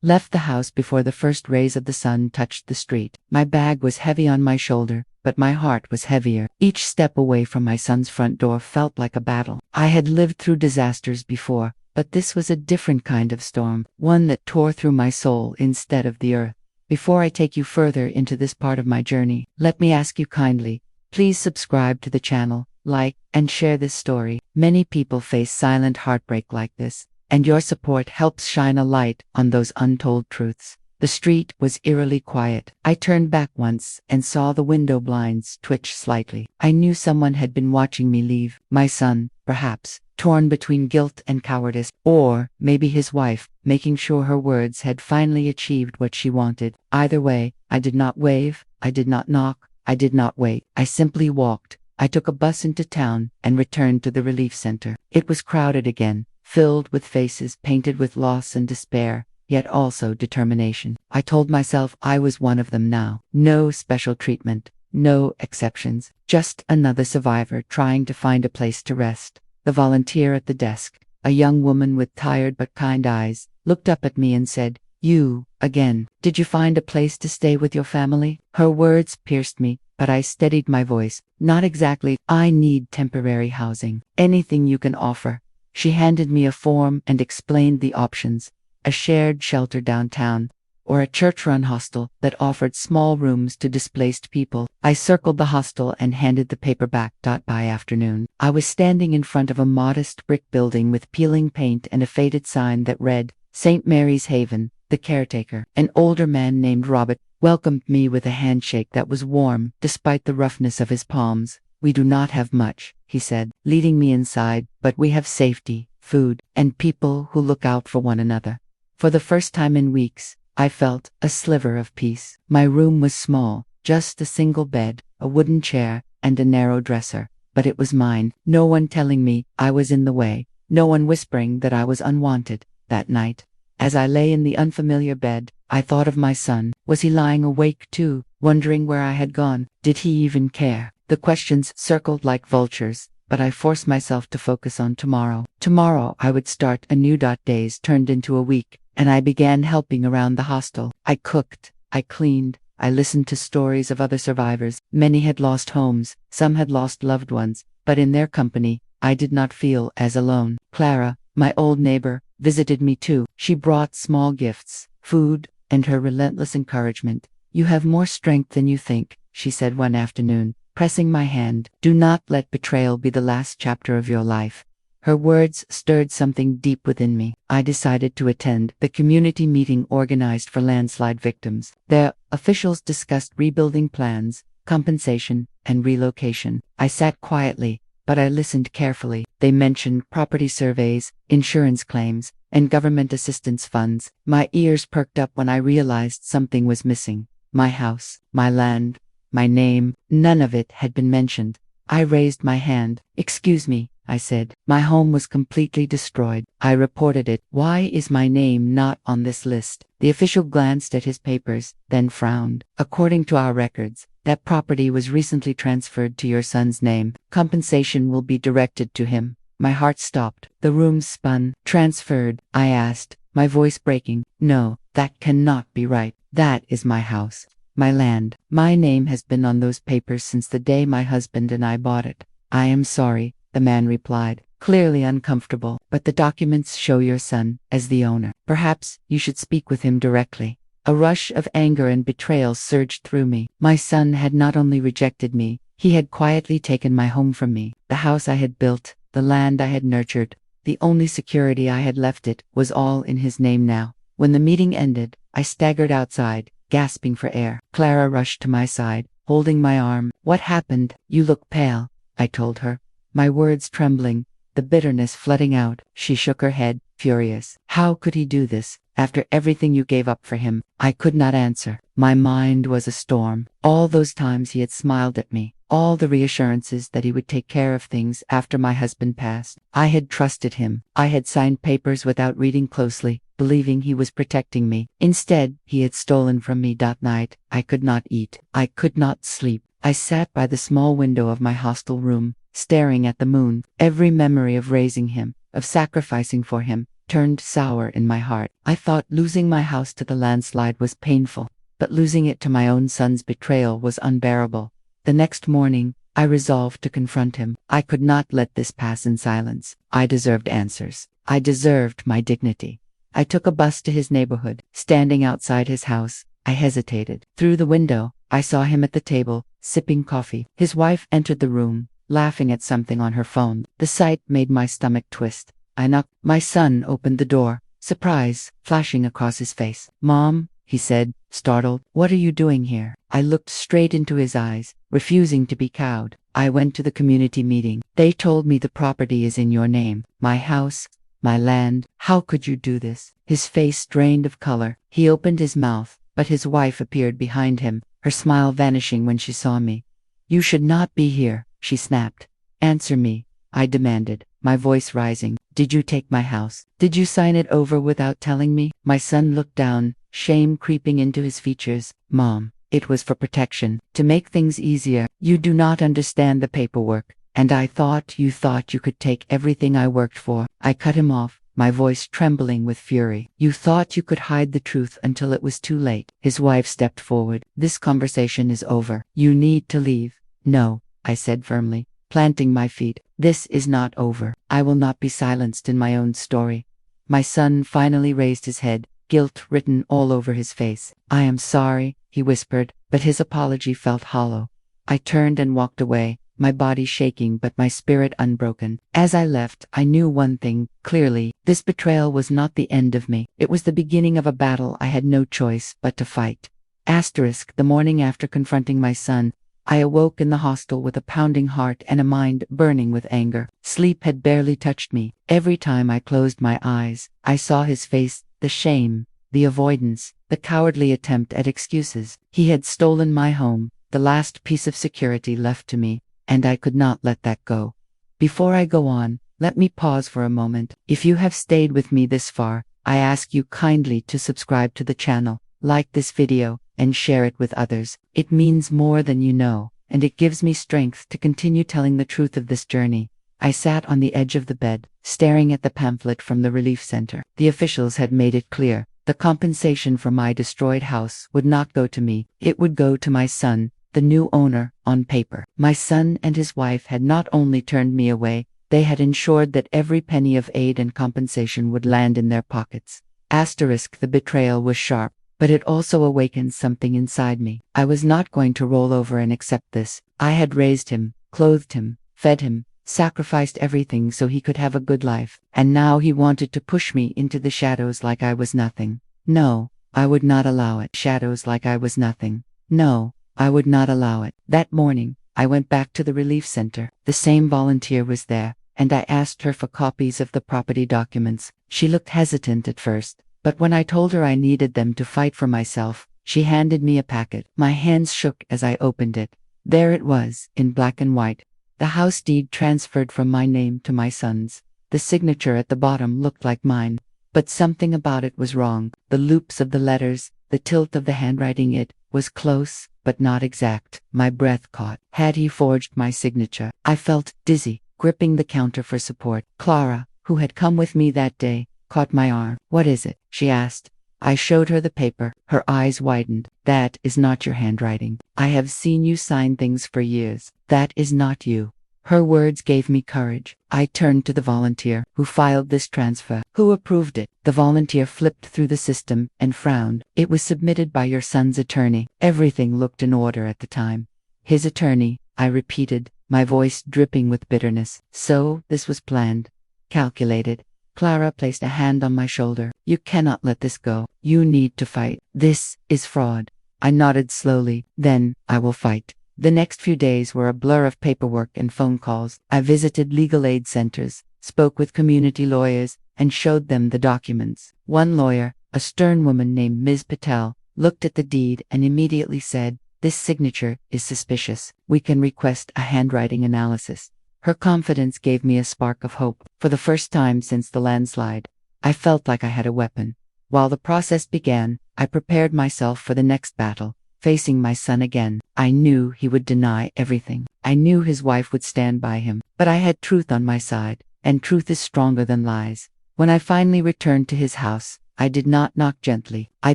left the house before the first rays of the sun touched the street. My bag was heavy on my shoulder, but my heart was heavier. Each step away from my son's front door felt like a battle. I had lived through disasters before, but this was a different kind of storm, one that tore through my soul instead of the earth. Before I take you further into this part of my journey, let me ask you kindly, please subscribe to the channel, like, and share this story. Many people face silent heartbreak like this, and your support helps shine a light on those untold truths. The street was eerily quiet. I turned back once and saw the window blinds twitch slightly. I knew someone had been watching me leave. My son, perhaps, torn between guilt and cowardice, or maybe his wife, making sure her words had finally achieved what she wanted. Either way, I did not wave, I did not knock, I did not wait. I simply walked. I took a bus into town and returned to the relief center. It was crowded again, filled with faces painted with loss and despair, yet also determination. I told myself I was one of them now. No special treatment, no exceptions, just another survivor trying to find a place to rest. The volunteer at the desk, a young woman with tired but kind eyes, looked up at me and said, "You, again. Did you find a place to stay with your family?" Her words pierced me, but I steadied my voice. "Not exactly. I need temporary housing. Anything you can offer." She handed me a form and explained the options: a shared shelter downtown, or a church-run hostel that offered small rooms to displaced people. I circled the hostel and handed the paper back. By afternoon, I was standing in front of a modest brick building with peeling paint and a faded sign that read, "St. Mary's Haven." The caretaker, an older man named Robert, welcomed me with a handshake that was warm, despite the roughness of his palms. "We do not have much," he said, leading me inside, "but we have safety, food, and people who look out for one another." For the first time in weeks, I felt a sliver of peace. My room was small, just a single bed, a wooden chair, and a narrow dresser, but it was mine. No one telling me I was in the way, no one whispering that I was unwanted. That night, as I lay in the unfamiliar bed, I thought of my son. Was he lying awake too, wondering where I had gone? Did he even care? The questions circled like vultures, but I forced myself to focus on tomorrow. Tomorrow I would start anew. Days turned into a week, and I began helping around the hostel. I cooked, I cleaned, I listened to stories of other survivors. Many had lost homes, some had lost loved ones, but in their company, I did not feel as alone. Clara, my old neighbor, visited me too. She brought small gifts, food, and her relentless encouragement. "You have more strength than you think," she said one afternoon, pressing my hand. "Do not let betrayal be the last chapter of your life." Her words stirred something deep within me. I decided to attend the community meeting organized for landslide victims. Their officials discussed rebuilding plans, compensation, and relocation. I sat quietly, but I listened carefully. They mentioned property surveys, insurance claims, and government assistance funds. My ears perked up when I realized something was missing. My house, my land, my name, none of it had been mentioned. I raised my hand. "Excuse me," I said. "My home was completely destroyed. I reported it. Why is my name not on this list?" The official glanced at his papers, then frowned. "According to our records, that property was recently transferred to your son's name. Compensation will be directed to him." My heart stopped. The room spun. "Transferred?" I asked, my voice breaking. "No, that cannot be right. That is my house, my land. My name has been on those papers since the day my husband and I bought it." "I am sorry," the man replied, clearly uncomfortable, "but the documents show your son as the owner. Perhaps you should speak with him directly." A rush of anger and betrayal surged through me. My son had not only rejected me, he had quietly taken my home from me. The house I had built, the land I had nurtured, the only security I had left it, was all in his name now. When the meeting ended, I staggered outside, gasping for air. Clara rushed to my side, holding my arm. "What happened? You look pale," I told her, my words trembling, the bitterness flooding out. She shook her head, furious. "How could he do this, after everything you gave up for him?" I could not answer. My mind was a storm. All those times he had smiled at me, all the reassurances that he would take care of things after my husband passed. I had trusted him. I had signed papers without reading closely, believing he was protecting me. Instead, he had stolen from me. Night, I could not eat. I could not sleep. I sat by the small window of my hostel room, staring at the moon. Every memory of raising him, of sacrificing for him, turned sour in my heart. I thought losing my house to the landslide was painful, but losing it to my own son's betrayal was unbearable. The next morning, I resolved to confront him. I could not let this pass in silence. I deserved answers. I deserved my dignity. I took a bus to his neighborhood. Standing outside his house, I hesitated. Through the window, I saw him at the table, sipping coffee. His wife entered the room, laughing at something on her phone. The sight made my stomach twist. I knocked. My son opened the door, surprise flashing across his face. "Mom," he said, startled, "what are you doing here?" I looked straight into his eyes, refusing to be cowed. "I went to the community meeting. They told me the property is in your name. My house, my land. How could you do this?" His face drained of color. He opened his mouth, but his wife appeared behind him, her smile vanishing when she saw me. "You should not be here," she snapped. "Answer me," I demanded, my voice rising. "Did you take my house? Did you sign it over without telling me?" My son looked down, shame creeping into his features. "Mom, it was for protection, to make things easier. You do not understand the paperwork, and I thought you could take everything I worked for." I cut him off, my voice trembling with fury. "You thought you could hide the truth until it was too late." His wife stepped forward. "This conversation is over. You need to leave." "No," I said firmly, planting my feet. "This is not over. I will not be silenced in my own story." My son finally raised his head, guilt written all over his face. "I am sorry," he whispered, but his apology felt hollow. I turned and walked away, my body shaking but my spirit unbroken. As I left, I knew one thing clearly: this betrayal was not the end of me. It was the beginning of a battle I had no choice but to fight. The morning after confronting my son, I awoke in the hostel with a pounding heart and a mind burning with anger. Sleep had barely touched me. Every time I closed my eyes, I saw his face, the shame, the avoidance, the cowardly attempt at excuses. He had stolen my home, the last piece of security left to me, and I could not let that go. Before I go on, let me pause for a moment. If you have stayed with me this far, I ask you kindly to subscribe to the channel, like this video, and share it with others. It means more than you know, and it gives me strength to continue telling the truth of this journey. I sat on the edge of the bed, staring at the pamphlet from the relief center. The officials had made it clear: the compensation for my destroyed house would not go to me. It would go to my son, the new owner. On paper, my son and his wife had not only turned me away, they had ensured that every penny of aid and compensation would land in their pockets. The betrayal was sharp, but it also awakened something inside me. I was not going to roll over and accept this. I had raised him, clothed him, fed him, sacrificed everything so he could have a good life, and now he wanted to push me into the shadows like I was nothing. No, I would not allow it. Shadows like I was nothing. No, I would not allow it. That morning, I went back to the relief center. The same volunteer was there, and I asked her for copies of the property documents. She looked hesitant at first, but when I told her I needed them to fight for myself, she handed me a packet. My hands shook as I opened it. There it was, in black and white. The house deed transferred from my name to my son's. The signature at the bottom looked like mine, but something about it was wrong. The loops of the letters, the tilt of the handwriting, it was close, but not exact. My breath caught. Had he forged my signature? I felt dizzy, gripping the counter for support. Clara, who had come with me that day, caught my arm. "What is it?" she asked. I showed her the paper. Her eyes widened. "That is not your handwriting. I have seen you sign things for years. That is not you." Her words gave me courage. I turned to the volunteer. "Who filed this transfer? Who approved it?" The volunteer flipped through the system and frowned. "It was submitted by your son's attorney." Everything looked in order at the time. "His attorney," I repeated, my voice dripping with bitterness. "So, this was planned, calculated." Clara placed a hand on my shoulder. "You cannot let this go. You need to fight. This is fraud." I nodded slowly. "Then, I will fight." The next few days were a blur of paperwork and phone calls. I visited legal aid centers, spoke with community lawyers, and showed them the documents. One lawyer, a stern woman named Ms. Patel, looked at the deed and immediately said, "This signature is suspicious. We can request a handwriting analysis." Her confidence gave me a spark of hope. For the first time since the landslide, I felt like I had a weapon. While the process began, I prepared myself for the next battle, facing my son again. I knew he would deny everything. I knew his wife would stand by him. But I had truth on my side, and truth is stronger than lies. When I finally returned to his house, I did not knock gently. I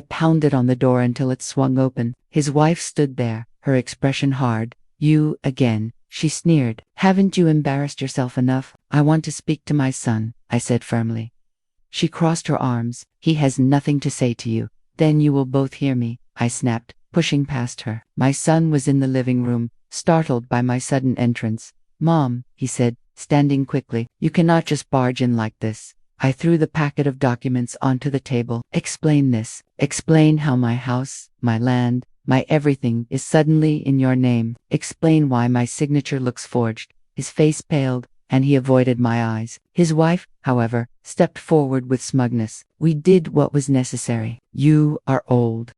pounded on the door until it swung open. His wife stood there, her expression hard. "You again," she sneered. "Haven't you embarrassed yourself enough?" "I want to speak to my son," I said firmly. She crossed her arms. "He has nothing to say to you." "Then you will both hear me," I snapped, pushing past her. My son was in the living room, startled by my sudden entrance. "Mom," he said, standing quickly, "you cannot just barge in like this." I threw the packet of documents onto the table. "Explain this. Explain how my house, my land, my everything is suddenly in your name. Explain why my signature looks forged." His face paled, and he avoided my eyes. His wife, however, stepped forward with smugness. "We did what was necessary. You are old.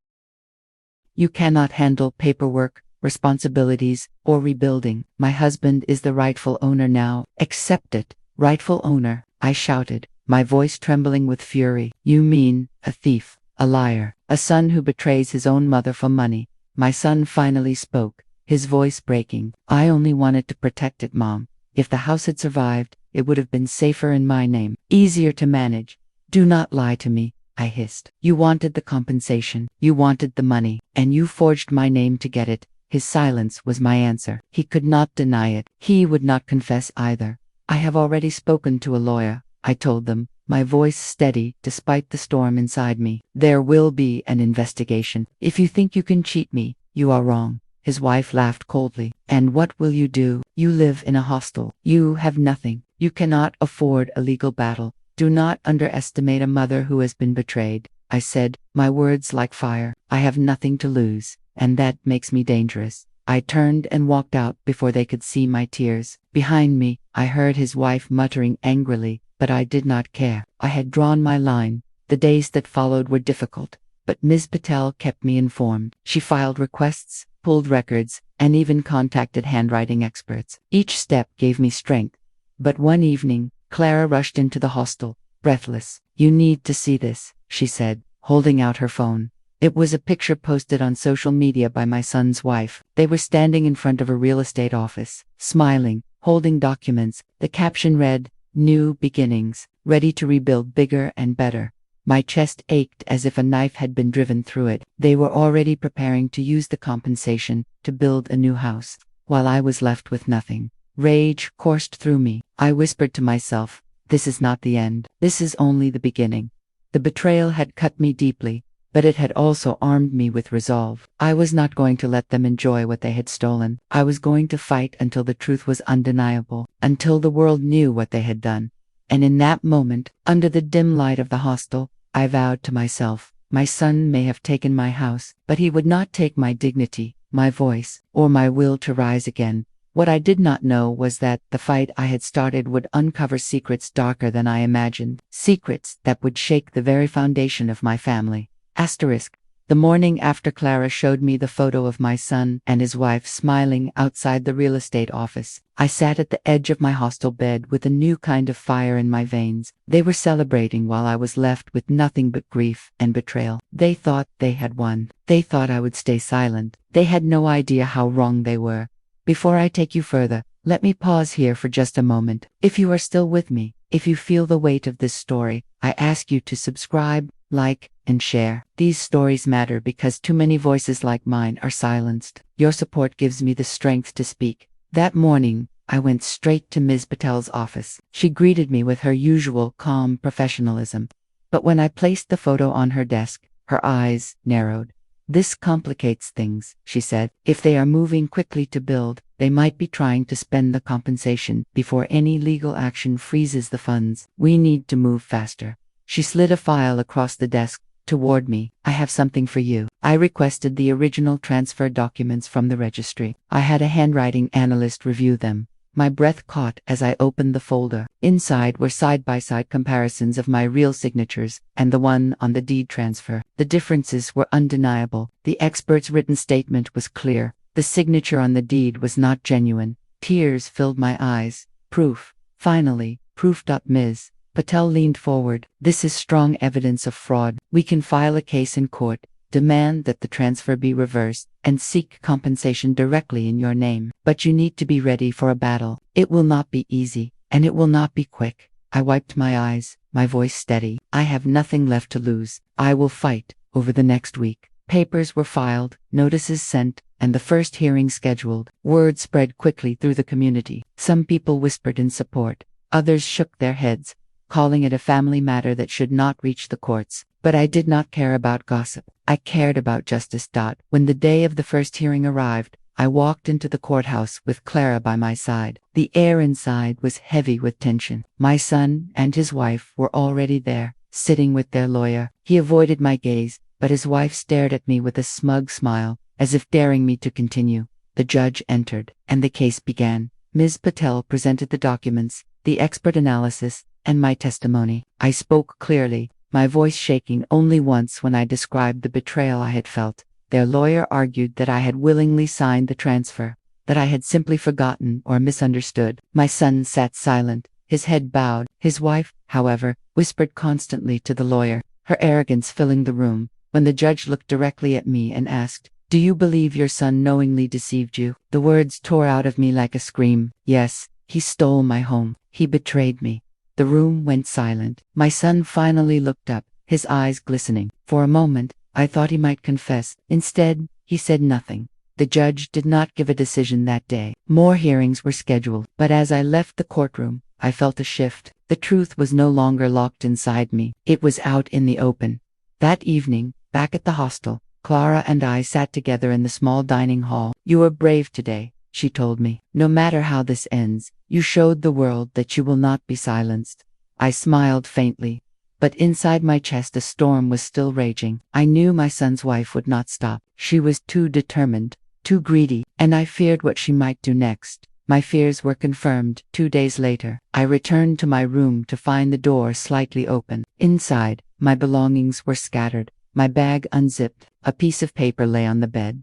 You cannot handle paperwork, responsibilities, or rebuilding. My husband is the rightful owner now. Accept it." "Rightful owner," I shouted, my voice trembling with fury. "You mean a thief, a liar, a son who betrays his own mother for money." My son finally spoke, his voice breaking. "I only wanted to protect it, Mom. If the house had survived, it would have been safer in my name, easier to manage." "Do not lie to me," I hissed. "You wanted the compensation, you wanted the money, and you forged my name to get it." His silence was my answer. He could not deny it. He would not confess either. "I have already spoken to a lawyer," I told them, my voice steady despite the storm inside me. "There will be an investigation. If you think you can cheat me, you are wrong." His wife laughed coldly. "And what will you do? You live in a hostel. You have nothing. You cannot afford a legal battle. Do not underestimate a mother who has been betrayed," I said, my words like fire. "I have nothing to lose, and that makes me dangerous." I turned and walked out before they could see my tears. Behind me, I heard his wife muttering angrily, but I did not care. I had drawn my line. The days that followed were difficult, but Ms. Patel kept me informed. She filed requests, pulled records, and even contacted handwriting experts. Each step gave me strength. But one evening, Clara rushed into the hostel, breathless. "You need to see this," she said, holding out her phone. It was a picture posted on social media by my son's wife. They were standing in front of a real estate office, smiling, holding documents. The caption read, "New beginnings, ready to rebuild bigger and better." My chest ached as if a knife had been driven through it. They were already preparing to use the compensation to build a new house, while I was left with nothing. Rage coursed through me. I whispered to myself, "This is not the end. This is only the beginning." The betrayal had cut me deeply, but it had also armed me with resolve. I was not going to let them enjoy what they had stolen. I was going to fight until the truth was undeniable, until the world knew what they had done. And in that moment, under the dim light of the hostel, I vowed to myself, my son may have taken my house, but he would not take my dignity, my voice, or my will to rise again. What I did not know was that the fight I had started would uncover secrets darker than I imagined, secrets that would shake the very foundation of my family. Asterisk. The morning after Clara showed me the photo of my son and his wife smiling outside the real estate office, I sat at the edge of my hostel bed with a new kind of fire in my veins. They were celebrating while I was left with nothing but grief and betrayal. They thought they had won. They thought I would stay silent. They had no idea how wrong they were. Before I take you further, let me pause here for just a moment. If you are still with me, if you feel the weight of this story, I ask you to subscribe, like, and share. These stories matter because too many voices like mine are silenced. Your support gives me the strength to speak. That morning, I went straight to Ms. Patel's office. She greeted me with her usual calm professionalism. But when I placed the photo on her desk, her eyes narrowed. "This complicates things," she said. "If they are moving quickly to build, they might be trying to spend the compensation before any legal action freezes the funds. We need to move faster." She slid a file across the desk toward me. "I have something for you." I requested the original transfer documents from the registry. I had a handwriting analyst review them. My breath caught as I opened the folder. Inside were side-by-side comparisons of my real signatures and the one on the deed transfer. The differences were undeniable. The expert's written statement was clear. The signature on the deed was not genuine. Tears filled my eyes. "Proof. Finally, proof. Ms. Patel leaned forward. "This is strong evidence of fraud. We can file a case in court, demand that the transfer be reversed, and seek compensation directly in your name. But you need to be ready for a battle. It will not be easy, and it will not be quick." I wiped my eyes, my voice steady. I have nothing left to lose. I will fight. Over the next week, papers were filed, notices sent, and the first hearing scheduled. Word spread quickly through the community. Some people whispered in support. Others shook their heads, calling it a family matter that should not reach the courts. But I did not care about gossip. I cared about justice. When the day of the first hearing arrived, I walked into the courthouse with Clara by my side. The air inside was heavy with tension. My son and his wife were already there, sitting with their lawyer. He avoided my gaze, but his wife stared at me with a smug smile, as if daring me to continue. The judge entered, and the case began. Ms. Patel presented the documents, the expert analysis, and my testimony. I spoke clearly, my voice shaking only once when I described the betrayal I had felt. Their lawyer argued that I had willingly signed the transfer, that I had simply forgotten or misunderstood. My son sat silent, his head bowed. His wife, however, whispered constantly to the lawyer, her arrogance filling the room. When the judge looked directly at me and asked, "Do you believe your son knowingly deceived you?" The words tore out of me like a scream. Yes, he stole my home. He betrayed me. The room went silent. My son finally looked up, his eyes glistening. For a moment, I thought he might confess. Instead, he said nothing. The judge did not give a decision that day. More hearings were scheduled, but as I left the courtroom, I felt a shift. The truth was no longer locked inside me. It was out in the open. That evening, back at the hostel, Clara and I sat together in the small dining hall. "You were brave today," she told me. "No matter how this ends, you showed the world that you will not be silenced." I smiled faintly, but inside my chest a storm was still raging. I knew my son's wife would not stop. She was too determined, too greedy, and I feared what she might do next. My fears were confirmed. 2 days later, I returned to my room to find the door slightly open. Inside, my belongings were scattered, my bag unzipped. A piece of paper lay on the bed.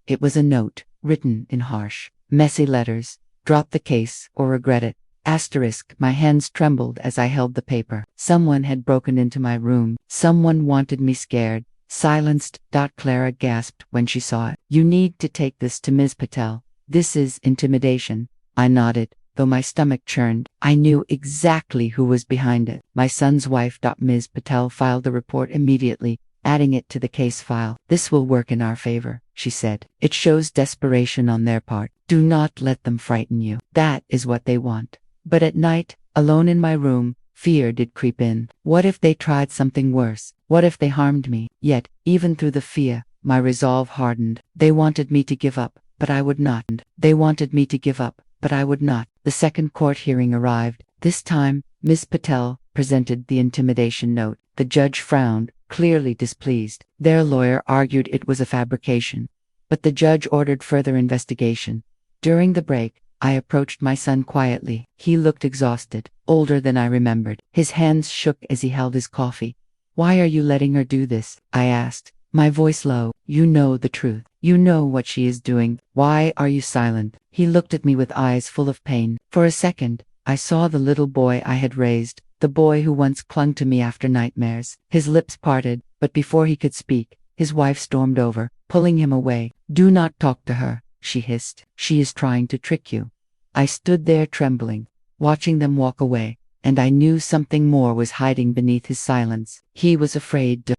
It was a note, written in harsh, messy letters. "Drop the case or regret it." Asterisk. My hands trembled as I held the paper. Someone had broken into my room. Someone wanted me scared, silenced. Clara gasped when she saw it. "You need to take this to Ms. Patel. This is intimidation." I nodded, though my stomach churned. I knew exactly who was behind it. My son's wife. Ms. Patel filed the report immediately, adding it to the case file. "This will work in our favor," she said. "It shows desperation on their part. Do not let them frighten you. That is what they want." But at night, alone in my room, fear did creep in. What if they tried something worse? What if they harmed me? Yet, even through the fear, my resolve hardened. They wanted me to give up, but I would not. They wanted me to give up, but I would not. The second court hearing arrived. This time, Ms. Patel presented the intimidation note. The judge frowned, clearly displeased. Their lawyer argued it was a fabrication, but the judge ordered further investigation. During the break, I approached my son quietly. He looked exhausted, older than I remembered. His hands shook as he held his coffee. "Why are you letting her do this?" I asked, my voice low. "You know the truth. You know what she is doing. Why are you silent?" He looked at me with eyes full of pain. For a second, I saw the little boy I had raised, the boy who once clung to me after nightmares. His lips parted, but before he could speak, his wife stormed over, pulling him away. "Do not talk to her," she hissed. "She is trying to trick you." I stood there trembling, watching them walk away, and I knew something more was hiding beneath his silence. He was afraid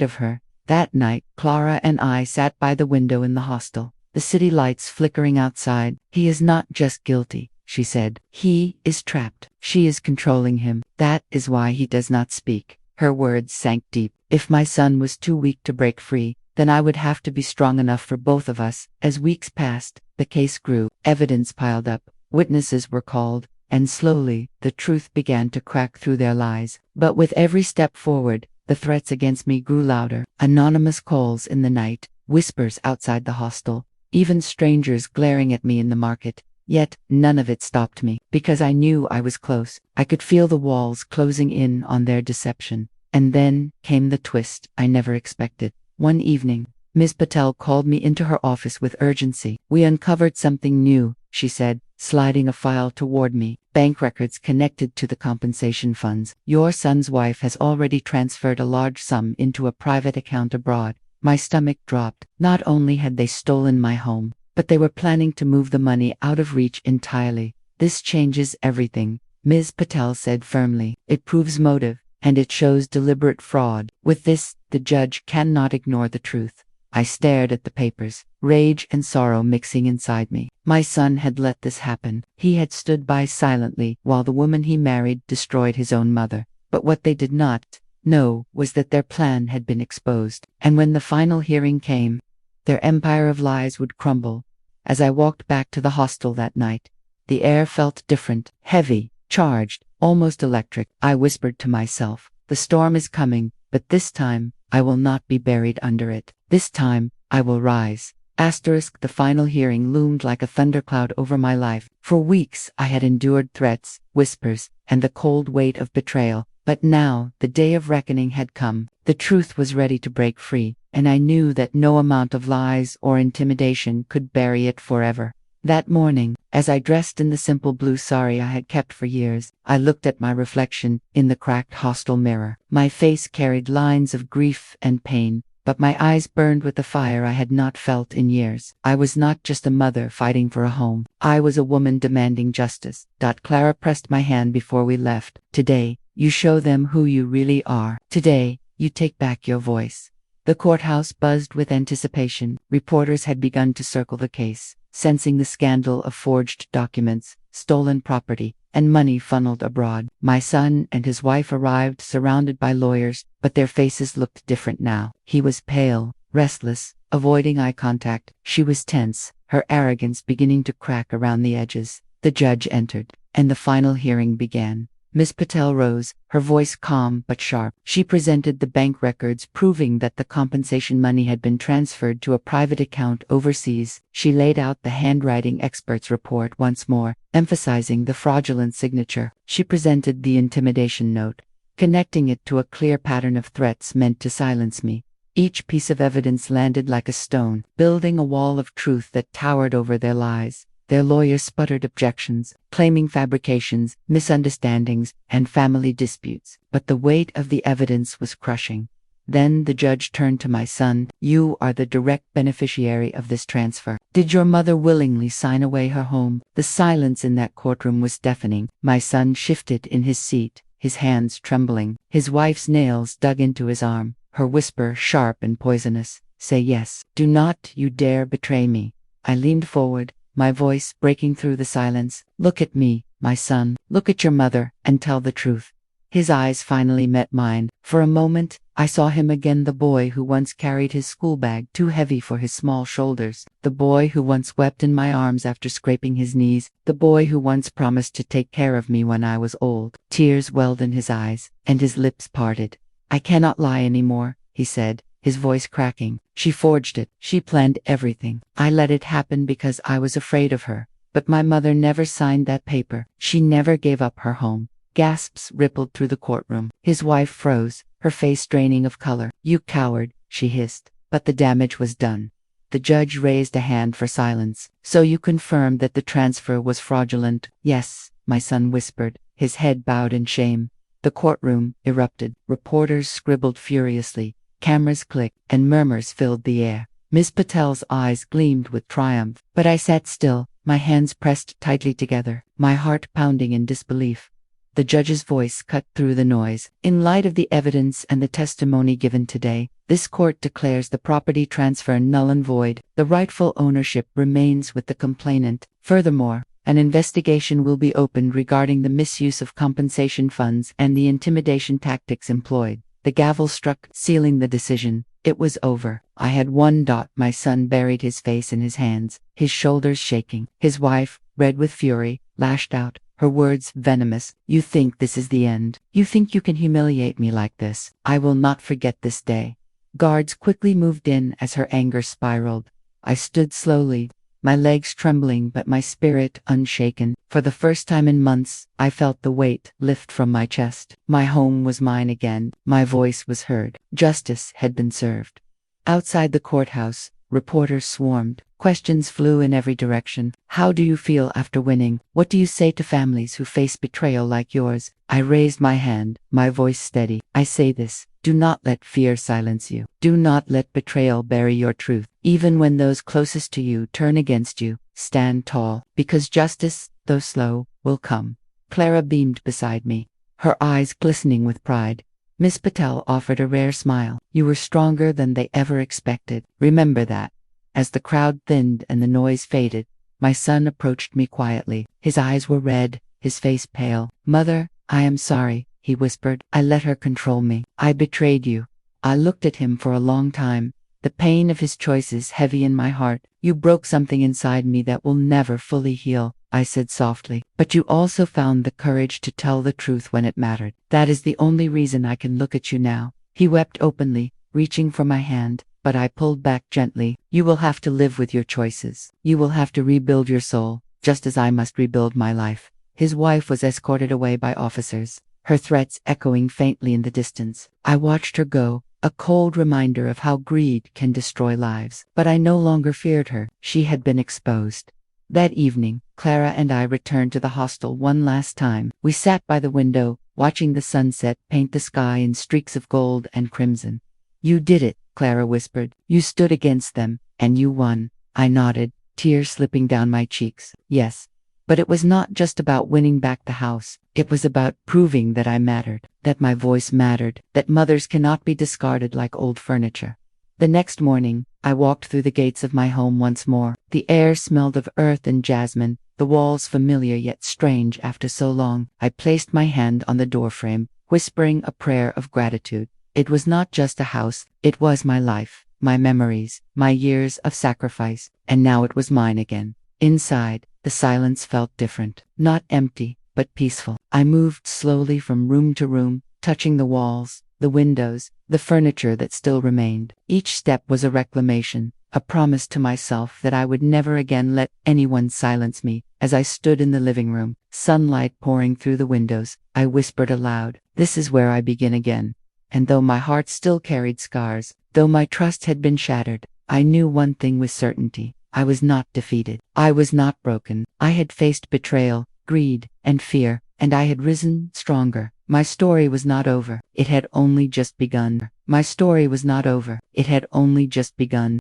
of her. That night, Clara and I sat by the window in the hostel, the city lights flickering outside. "He is not just guilty," she said. "He is trapped. She is controlling him. That is why he does not speak." Her words sank deep. If my son was too weak to break free, then I would have to be strong enough for both of us. As weeks passed, the case grew. Evidence piled up. Witnesses were called, and slowly, the truth began to crack through their lies. But with every step forward, the threats against me grew louder. Anonymous calls in the night, whispers outside the hostel, even strangers glaring at me in the market. Yet, none of it stopped me, because I knew I was close. I could feel the walls closing in on their deception. And then came the twist I never expected. One evening, Ms. Patel called me into her office with urgency. "We uncovered something new," she said, sliding a file toward me. "Bank records connected to the compensation funds. Your son's wife has already transferred a large sum into a private account abroad." My stomach dropped. Not only had they stolen my home, but they were planning to move the money out of reach entirely. "This changes everything," Ms. Patel said firmly. It proves motive, and it shows deliberate fraud. With this, the judge cannot ignore the truth. I stared at the papers, rage and sorrow mixing inside me. My son had let this happen. He had stood by silently while the woman he married destroyed his own mother. But what they did not know was that their plan had been exposed. And when the final hearing came, their empire of lies would crumble. As I walked back to the hostel that night, the air felt different, heavy, charged, almost electric. I whispered to myself, the storm is coming, but this time, I will not be buried under it. This time, I will rise. Asterisk, the final hearing loomed like a thundercloud over my life. For weeks, I had endured threats, whispers, and the cold weight of betrayal. But now, the day of reckoning had come. The truth was ready to break free, and I knew that no amount of lies or intimidation could bury it forever. That morning, as I dressed in the simple blue sari I had kept for years, I looked at my reflection in the cracked hostel mirror. My face carried lines of grief and pain, but my eyes burned with the fire I had not felt in years. I was not just a mother fighting for a home. I was a woman demanding justice. Clara pressed my hand before we left. Today, you show them who you really are. Today, you take back your voice. The courthouse buzzed with anticipation. Reporters had begun to circle the case, sensing the scandal of forged documents, stolen property, and money funneled abroad. My son and his wife arrived surrounded by lawyers, but their faces looked different now. He was pale, restless, avoiding eye contact. She was tense, her arrogance beginning to crack around the edges. The judge entered, and the final hearing began. Ms. Patel rose, her voice calm but sharp. She presented the bank records proving that the compensation money had been transferred to a private account overseas. She laid out the handwriting expert's report once more, emphasizing the fraudulent signature. She presented the intimidation note, connecting it to a clear pattern of threats meant to silence me. Each piece of evidence landed like a stone, building a wall of truth that towered over their lies. Their lawyers sputtered objections, claiming fabrications, misunderstandings, and family disputes. But the weight of the evidence was crushing. Then the judge turned to my son. You are the direct beneficiary of this transfer. Did your mother willingly sign away her home? The silence in that courtroom was deafening. My son shifted in his seat, his hands trembling. His wife's nails dug into his arm, her whisper sharp and poisonous. Say yes. Do not you dare betray me. I leaned forward, my voice breaking through the silence. Look at me, my son. Look at your mother, and tell the truth. His eyes finally met mine. For a moment, I saw him again, the boy who once carried his school bag too heavy for his small shoulders, the boy who once wept in my arms after scraping his knees, the boy who once promised to take care of me when I was old. Tears welled in his eyes, and his lips parted. I cannot lie anymore, he said, his voice cracking. She forged it. She planned everything. I let it happen because I was afraid of her. But my mother never signed that paper. She never gave up her home. Gasps rippled through the courtroom. His wife froze, her face draining of color. You coward, she hissed. But the damage was done. The judge raised a hand for silence. So you confirmed that the transfer was fraudulent? Yes, my son whispered, his head bowed in shame. The courtroom erupted. Reporters scribbled furiously. Cameras clicked, and murmurs filled the air. Ms. Patel's eyes gleamed with triumph. But I sat still, my hands pressed tightly together, my heart pounding in disbelief. The judge's voice cut through the noise. In light of the evidence and the testimony given today, this court declares the property transfer null and void. The rightful ownership remains with the complainant. Furthermore, an investigation will be opened regarding the misuse of compensation funds and the intimidation tactics employed. The gavel struck, sealing the decision. It was over. I had one dot. My son buried his face in his hands, his shoulders shaking. His wife, red with fury, lashed out, her words venomous. You think this is the end? You think you can humiliate me like this? I will not forget this day. Guards quickly moved in as her anger spiraled. I stood slowly, my legs trembling but my spirit unshaken. For the first time in months, I felt the weight lift from my chest. My home was mine again. My voice was heard. Justice had been served. Outside the courthouse, reporters swarmed. Questions flew in every direction. How do you feel after winning? What do you say to families who face betrayal like yours? I raised my hand, my voice steady. I say this. Do not let fear silence you. Do not let betrayal bury your truth. Even when those closest to you turn against you, stand tall, because justice, though slow, will come. Clara beamed beside me, her eyes glistening with pride. Miss Patel offered a rare smile. You were stronger than they ever expected. Remember that. As the crowd thinned and the noise faded, my son approached me quietly. His eyes were red, his face pale. Mother, I am sorry, he whispered. I let her control me. I betrayed you. I looked at him for a long time, the pain of his choices heavy in my heart. You broke something inside me that will never fully heal, I said softly. But you also found the courage to tell the truth when it mattered. That is the only reason I can look at you now. He wept openly, reaching for my hand, but I pulled back gently. You will have to live with your choices. You will have to rebuild your soul, just as I must rebuild my life. His wife was escorted away by officers, her threats echoing faintly in the distance. I watched her go, a cold reminder of how greed can destroy lives. But I no longer feared her. She had been exposed. That evening, Clara and I returned to the hostel one last time. We sat by the window, watching the sunset paint the sky in streaks of gold and crimson. You did it, Clara whispered. You stood against them, and you won. I nodded, tears slipping down my cheeks. Yes. But it was not just about winning back the house. It was about proving that I mattered, that my voice mattered, that mothers cannot be discarded like old furniture. The next morning, I walked through the gates of my home once more. The air smelled of earth and jasmine, the walls familiar yet strange after so long. I placed my hand on the doorframe, whispering a prayer of gratitude. It was not just a house, it was my life, my memories, my years of sacrifice, and now it was mine again. Inside, the silence felt different, not empty, but peaceful. I moved slowly from room to room, touching the walls, the windows, the furniture that still remained. Each step was a reclamation, a promise to myself that I would never again let anyone silence me. As I stood in the living room, sunlight pouring through the windows, I whispered aloud, "This is where I begin again." And though my heart still carried scars, though my trust had been shattered, I knew one thing with certainty. I was not defeated. I was not broken. I had faced betrayal, greed, and fear, and I had risen stronger. My story was not over. It had only just begun. My story was not over. It had only just begun.